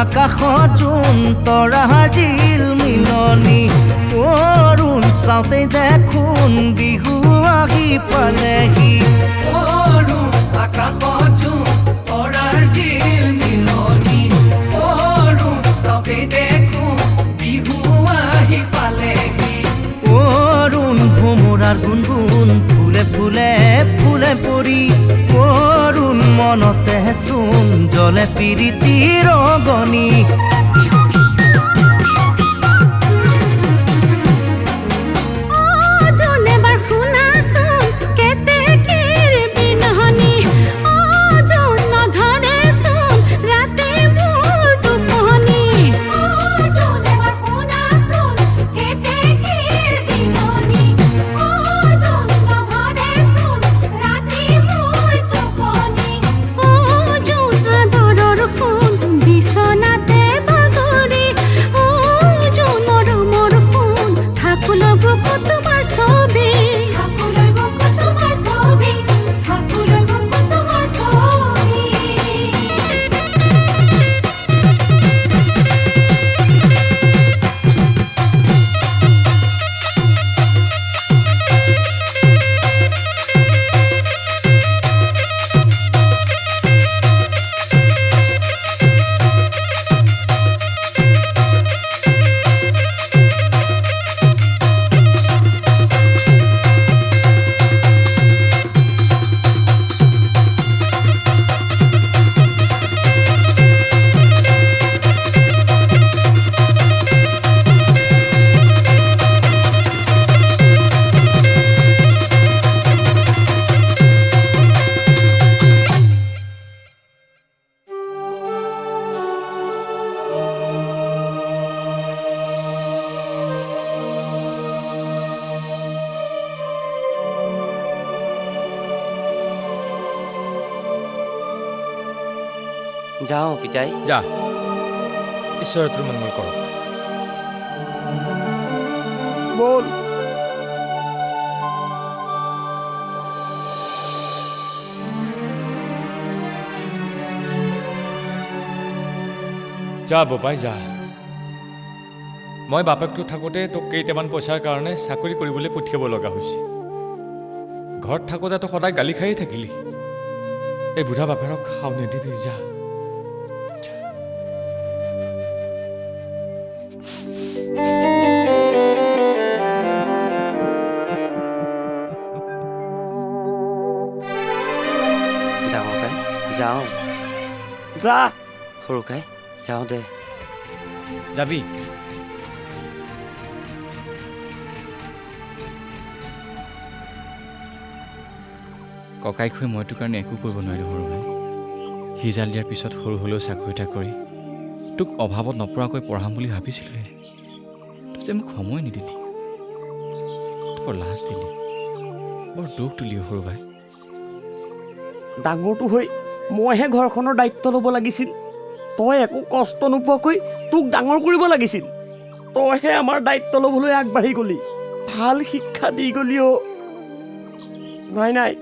আকাশত জোন তৰা জিল মিলনি অৰুণ চাওঁতে দেখোন বিহু আহি পালেহি অৰুণ আকাশত জোন তৰাৰ জিল মিলনি অৰুণ চাওঁতে দেখোন বিহু আহি পালেহি অৰুণ ভোমোৰাৰ গুণগুণ ফুলে ফুলে ফুলে পৰি অৰুণ মনতে চোন জলে প্ৰীতিৰ অগনি যাওঁ পিতাই যা ঈশ্বৰে তোৰ মংগল কৰক বল যা বোপাই যা মই বাপেকটো থাকোঁতে তোক কেইটামান পইচাৰ কাৰণে চাকৰি কৰিবলৈ পঠিয়াব লগা হৈছে ঘৰত থাকোঁতে তো সদায় গালি খায়ে থাকিলি এই বুঢ়া বাপেৰক খাও নিদিবি যা ডাঙৰকাই যাওঁ যা সৰুকাই যাওঁ দে যাবি ককাইক হৈ মই তোৰ কাৰণে একো কৰিব নোৱাৰিলোঁ সৰু ভাই হিজাল দিয়াৰ পিছত সৰু হ'লেও চাকৰি এটা কৰি তোক অভাৱত নপৰাকৈ পঢ়াম বুলি ভাবিছিলোঁহে তই যে মোক সময় নিদিলি বৰ লাজ দিলি বৰ দুখ তুলি সৰু ভাই ডাঙৰটো হৈ মইহে ঘৰখনৰ দায়িত্ব ল'ব লাগিছিল। তই একো কষ্ট নোপোৱাকৈ তোক ডাঙৰ কৰিব লাগিছিল। তইহে আমাৰ দায়িত্ব ল'বলৈ আগবাঢ়ি গলি, ভাল শিক্ষা দি গলি। নাই নাই,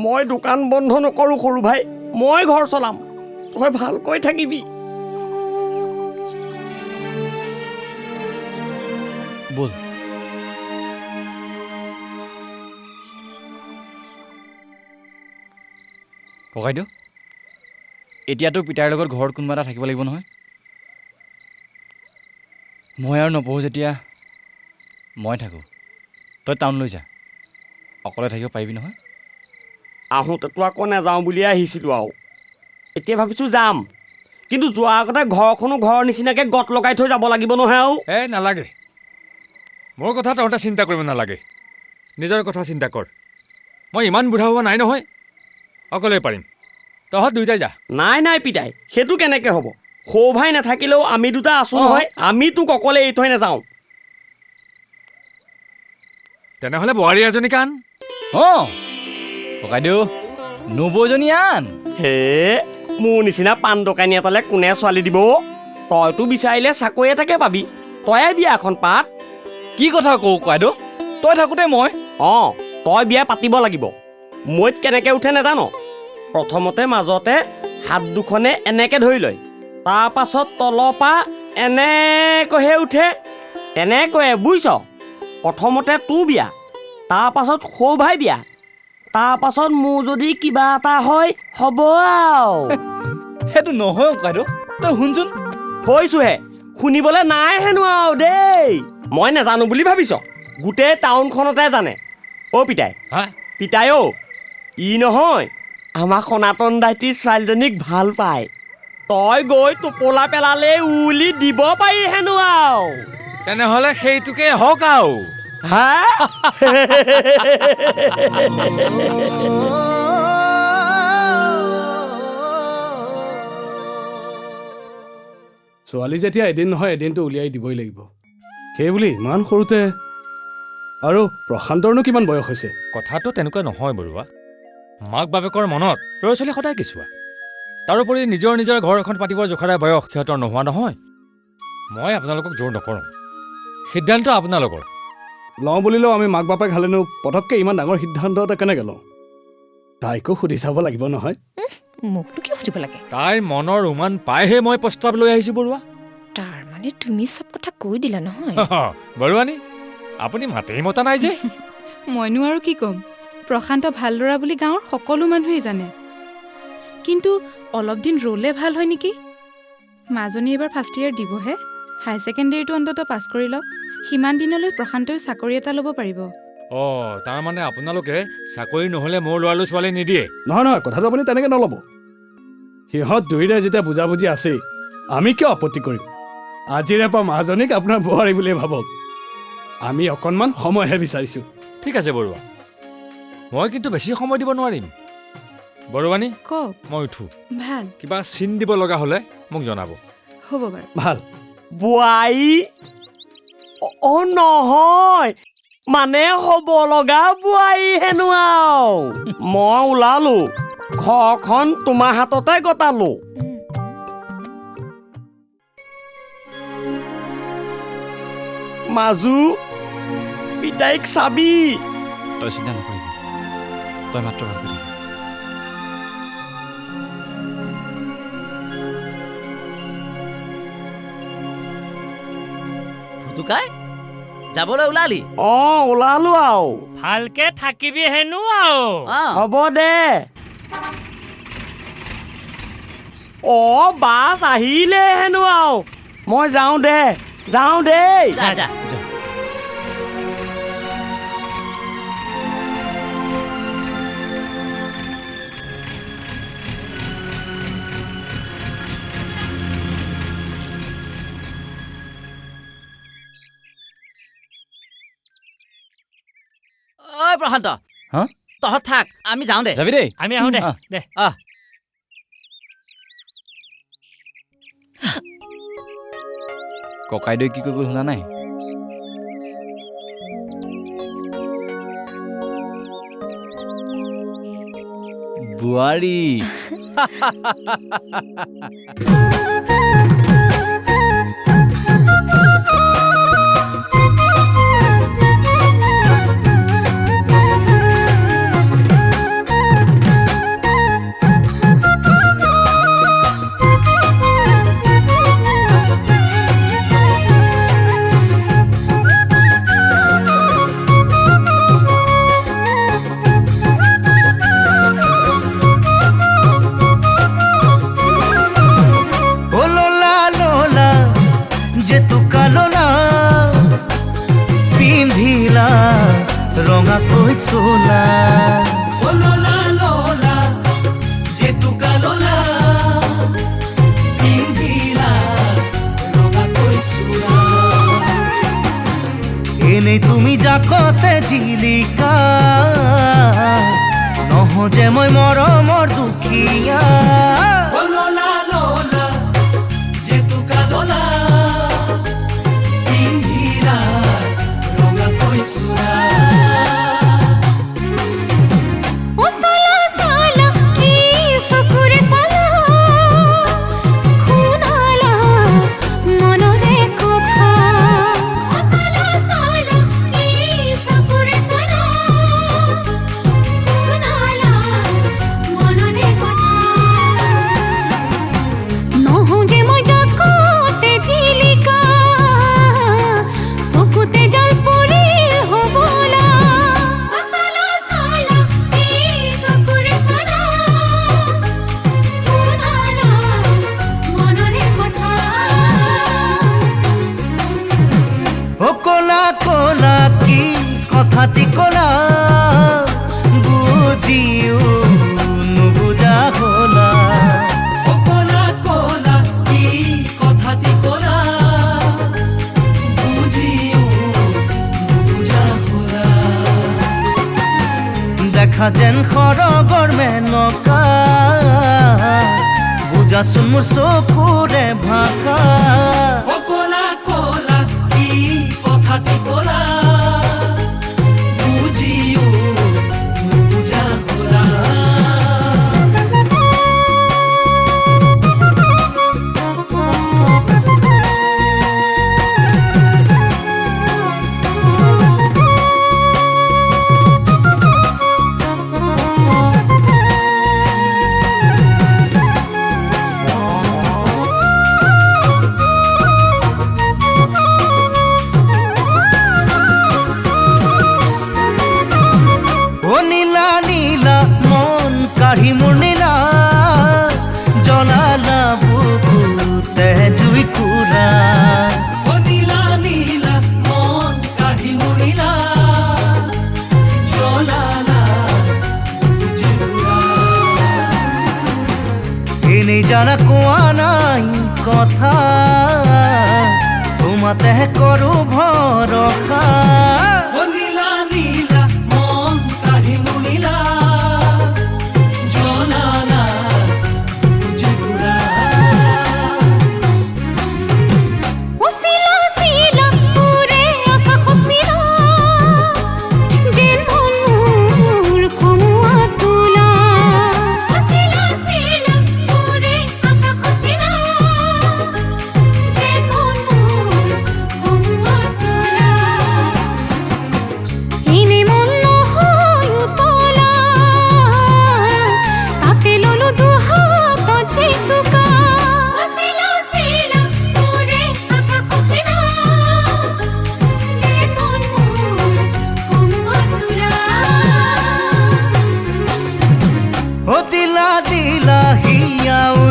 মই দোকান বন্ধ নকৰোঁ সৰু ভাই, মই ঘৰ চলাম, তই ভালকৈ থাকিবি। বল ককাইদেউ, এতিয়াতো পিতাৰ লগত ঘৰত কোনোবা এটা থাকিব লাগিব নহয়। মই আৰু নপঢ়োঁ যেতিয়া মই থাকোঁ, তই টাউনলৈ যা, অকলে থাকিব পাৰিবি নহয়। আহোঁতেতো আকৌ নাযাওঁ বুলিয়ে আহিছিলোঁ আৰু এতিয়া ভাবিছোঁ যাম, কিন্তু যোৱাৰ আগতে ঘৰখনো ঘৰৰ নিচিনাকৈ গত লগাই থৈ যাব লাগিব নহয়। আৰু নালাগে, মোৰ কথা তহঁতে চিন্তা কৰিব নালাগে, নিজৰ কথা চিন্তা কৰ। মই ইমান বুঢ়া হোৱা নাই নহয়, অকলে পাৰিম, তহঁত দুইটাই যা। নাই নাই পিতাই, সেইটো কেনেকৈ হ'ব? সৌ ভাই নাথাকিলেও আমি দুটা আছোঁ নহয়, আমি তোক অকলে এৰি থৈ নাযাওঁ। তেনেহ'লে বোৱাৰী এজনীকে আন। ককাইদেউ, নবৌজনী আন। হে, মোৰ নিচিনা পাণ দোকানী এটালে কোনে ছোৱালী দিব? তইতো বিচাৰিলে চাকৰি এটাকে পাবি, তয়ে বিয়া এখন পাত। কি কথা কওঁ ককাইদেউ, তই থাকোঁতে মই? তই বিয়া পাতিব লাগিব। মৈত কেনেকৈ উঠে নাজান? প্ৰথমতে মাজতে হাত দুখনে এনেকৈ ধৰি লয়, তাৰ পাছত তলৰ পৰা এনেকৈহে উঠে, তেনেকৈয়ে বুজিছ? প্ৰথমতে তোৰ বিয়া, তাৰ পাছত সৌ ভাই বিয়া, তাৰ পাছত মোৰ যদি কিবা এটা হয় হ'ব আৰু। সেইটো নহয় ককাইদেউ, তই শুনচোন। কৈছোহে, শুনিবলৈ নাই হেনো আৰু দেই। মই নাজানো বুলি ভাবিছ? গোটেই টাউনখনতে জানে। পিতাই, পিতাই ই নহয়, আমাৰ সনাতন দাইটিৰ ছোৱালীজনীক ভাল পায়। তই গৈ টোপোলা পেলালে উলি দিব পাৰি হেনো আৰু। তেনেহ'লে সেইটোকে হওক আৰু। ছোৱালী যেতিয়া এদিন নহয় এদিনটো উলিয়াই দিবই লাগিব, সেইবুলি ইমান সৰুতে। আৰু প্ৰশান্তৰনো কিমান বয়স হৈছে? কথাটো তেনেকুৱা নহয় বৰুৱা, মাক বাপেকৰ মনত ল'ৰা ছোৱালী সদায় কেঁচুৱা। তাৰোপৰি নিজৰ নিজৰ ঘৰ এখন পাতিবৰ জোখাৰে বয়স সিহঁতৰ নোহোৱা নহয়। মই আপোনালোকক জোৰ নকৰোঁ, সিদ্ধান্ত আপোনালোকৰ। লওঁ বুলিলেও আমি মাক বাপেক হালেনো পটককৈ ইমান ডাঙৰ সিদ্ধান্ত এটা কেনেকৈ লওঁ? তাইকো সুধি চাব লাগিব নহয়। মোকনো কিয় সুধিব লাগে? তাইৰ মনৰ উমান পাইহে মই প্ৰস্তাৱ লৈ আহিছোঁ বৰুৱা। তাৰ মানে তুমি চব কথা কৈ দিলা নহয়? বৰুৱানী, আপুনি মাতেই মতা নাই যে। মইনো আৰু কি ক'ম, প্ৰশান্ত ভাল ল'ৰা বুলি গাঁৱৰ সকলো মানুহেই জানে, কিন্তু অলপ দিন ৰ'লে ভাল হয় নেকি? মাজনী এইবাৰ ফাৰ্ষ্ট ইয়েৰ দিবহে, হাই ছেকেণ্ডেৰীটো অন্ততঃ পাছ কৰি লওক, সিমান দিনলৈ প্ৰশান্তই চাকৰি এটা ল'ব পাৰিব। তাৰমানে আপোনালোকে চাকৰি নহ'লে মোৰ ল'ৰালৈ ছোৱালী নিদিয়ে? নহয় নহয়, কথাটো আপুনি তেনেকৈ নল'ব। সিহঁত দুয়োৰে যেতিয়া বুজাবুজি আছেই, আমি কিয় আপত্তি কৰিম? আজিৰে পৰা মাজনীক আপোনাৰ বোৱাৰী বুলিয়ে ভাবক। আমি অকণমান সময়হে বিচাৰিছোঁ। ঠিক আছে বৰুৱা, মই কিন্তু বেছি সময় দিব নোৱাৰিম। বৰুৱানী, কওক। মই উঠোঁ। ভাল। কিবা চিন দিব লগা হ'লে মোক জনাব। হ'ব বাৰু। ভাল। বোৱাৰী? নহয়, মানে হ'ব লগা বোৱাৰী হেনো আৰু। মই ওলালো, ঘৰখন তোমাৰ হাততে গতালো। মাজু, পিতাইক চাবি। তই চিন্তা নকৰিবি, তই মাত্ৰ ভালকৈ থাকিবি। ভুতুকাই যাবলৈ ওলালি? ওলালো আৰু। ভালকে থাকিবি হেনো আৰু। হ'ব দে। বাছ আহিলে হেনো আৰু। মই যাওঁ দে, যাওঁ দেই। প্ৰশান্ত, তহঁত থাক, আমি যাওঁ দে। যাবি দেই? আমি আহোঁ দে। ককাইদেউ কি কৰিব শুনা নাই? বোৱাৰী ৰঙা কৈ চোলা ললা ললা যে তুকা ললা পিন্ধিলা ৰঙা কৈ চোলা এনেই তুমি জাকতে জিলিকা নহ যে মই মৰমৰ দুখীয়া ললা ললা যে তুকা ললা পিন্ধিলা ৰঙা কৈ চোলা কথাটি কলা বুঝিও নুবুঝা হলা কলা কলা কি কথাটি কলা বুঝিও নুবুঝা হলা দেখা যেন খৰগৰ মেনকা বুঝাচোন মোৰ চকুৰে ভাষা কলা কলা কি কথাটি কলা কাঢ়ি মোৰ নীলা জ্বলালা বুকুতে জুই কুৰা নীলা নীলা মন কাঢ়ি মোৰ নীলা জ্বলালা জুই কুৰা এনেই জানা কোৱা নাই কথা তোমাতে কৰো ভৰসা নীলা নীলা মন কাঢ়ি মোৰ নীলা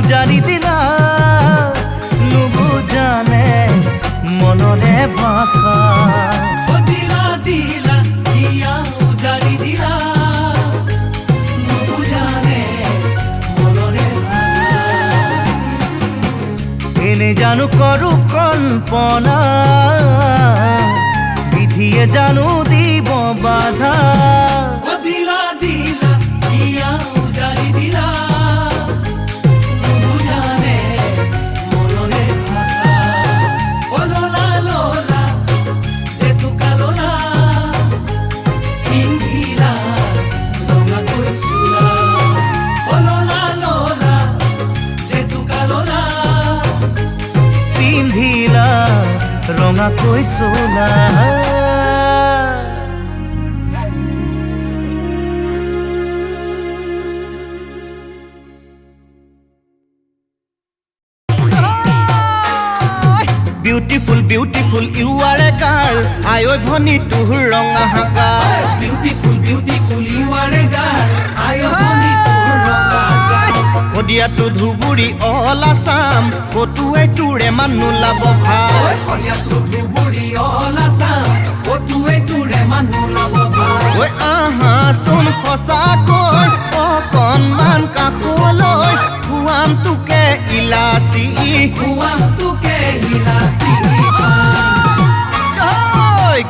জানি দিলা নুবুজানে মনৰে ভাষা দিলা দিলা হিয়া উজাৰি দিলা নুবুজানে মনৰে ভাষা এনে জানো কৰো কল্পনা বিধিয়ে জানো দিব বাধা দিলা দিলা হিয়া উজাৰি দিলা Lola, ৰঙাকৈ চোলা Beautiful, beautiful, you are a girl. I owe honey to her wrong girl. Beautiful, beautiful, you are a girl. I owe honey to her wrong girl. Hodia to dhuburi all Assam. Kotuwe to remanu labo bhai. Hodia to dhuburi all Assam. Kotuwe to remanu labo bhai. Oi aha sun khosa koi. O kon man ka kholoi. Huam tuke ilasi. Huam tuke ilasi.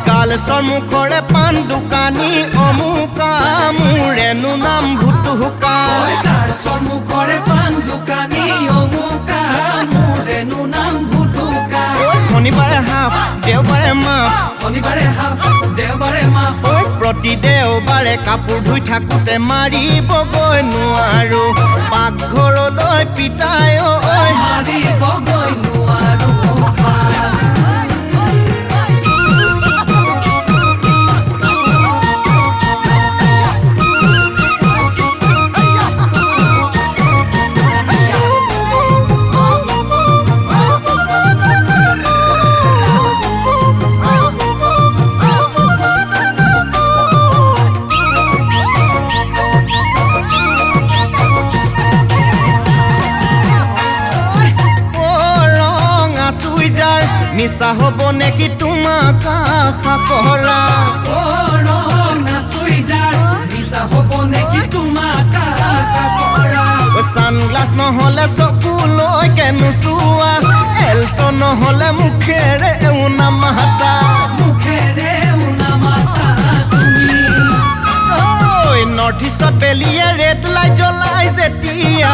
কাল সন্মুখৰে পাণ দোকানী অমুকা মোৰেনো নাম ভুটুকা কাল সন্মুখৰে পাণ দোকানী অমুকা মোৰেনো নাম ভুটুকা শনিবাৰে half দেওবাৰে মাফ শনিবাৰে হাফ দেওবাৰে মাফ প্ৰতি দেওবাৰে কাপোৰ ধুই থাকোঁতে মাৰিবগৈ নোৱাৰো পাকঘৰলৈ পিতাই ঐ মাৰিবগৈ নোৱাৰো মিছা হ'ব নেকি তোমাক আশা কৰা মিছা হ'ব নেকি তোমাক আশা কৰা ছানগ্লাছ নহ'লে চকুলৈকে নোচোৱা এলটো নহ'লে মুখেৰে উনা মাতা মুখেৰে উনা মাতা তুমি নৰ্থ ইষ্টত বেলিয়ে ৰেড লাইট জ্বলাই যেতিয়া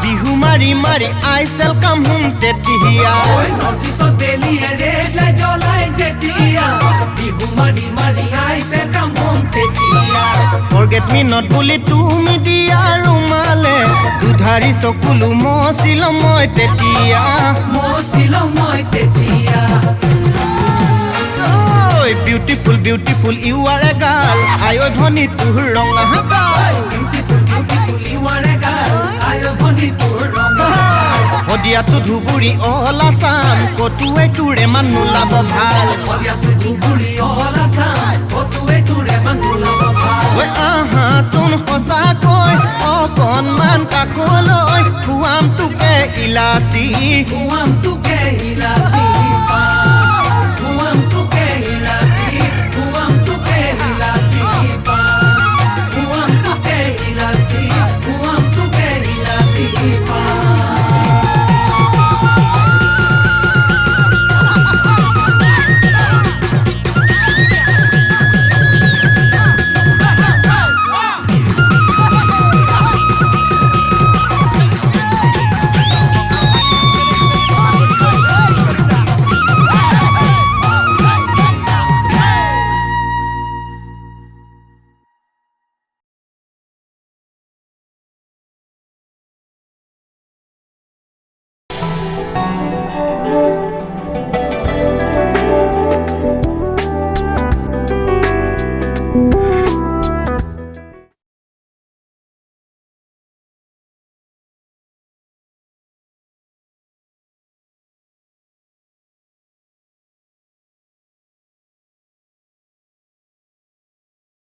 বিহু মাৰি মাৰি আই চেল কাম হোম তেতিয়া নৰ্থ ইষ্টত বেলিয়ে ৰেড লাইট জ্বলাই যেতিয়া বিহু মাৰি মাৰি আই চেল কাম হোম তেতিয়া ফৰগেট মি নট বুলি তুমি দিয়া ৰুমালে দুধাৰি চকুলো মচিল মই তেতিয়া Beautiful, beautiful, you are a girl. I owe honey to her wrong girl. Beautiful, beautiful, you are a girl. I owe honey to her wrong girl. Hodia to dhuburi all Assam. Kotuwe to remanu labo bhal. Hodia to dhuburi all Assam. Kotuwe to remanu labo bhal. Oi aha sun khosa koi. O kon man ka kholoi. Huam tuke ilasi. Huam tuke ilasi.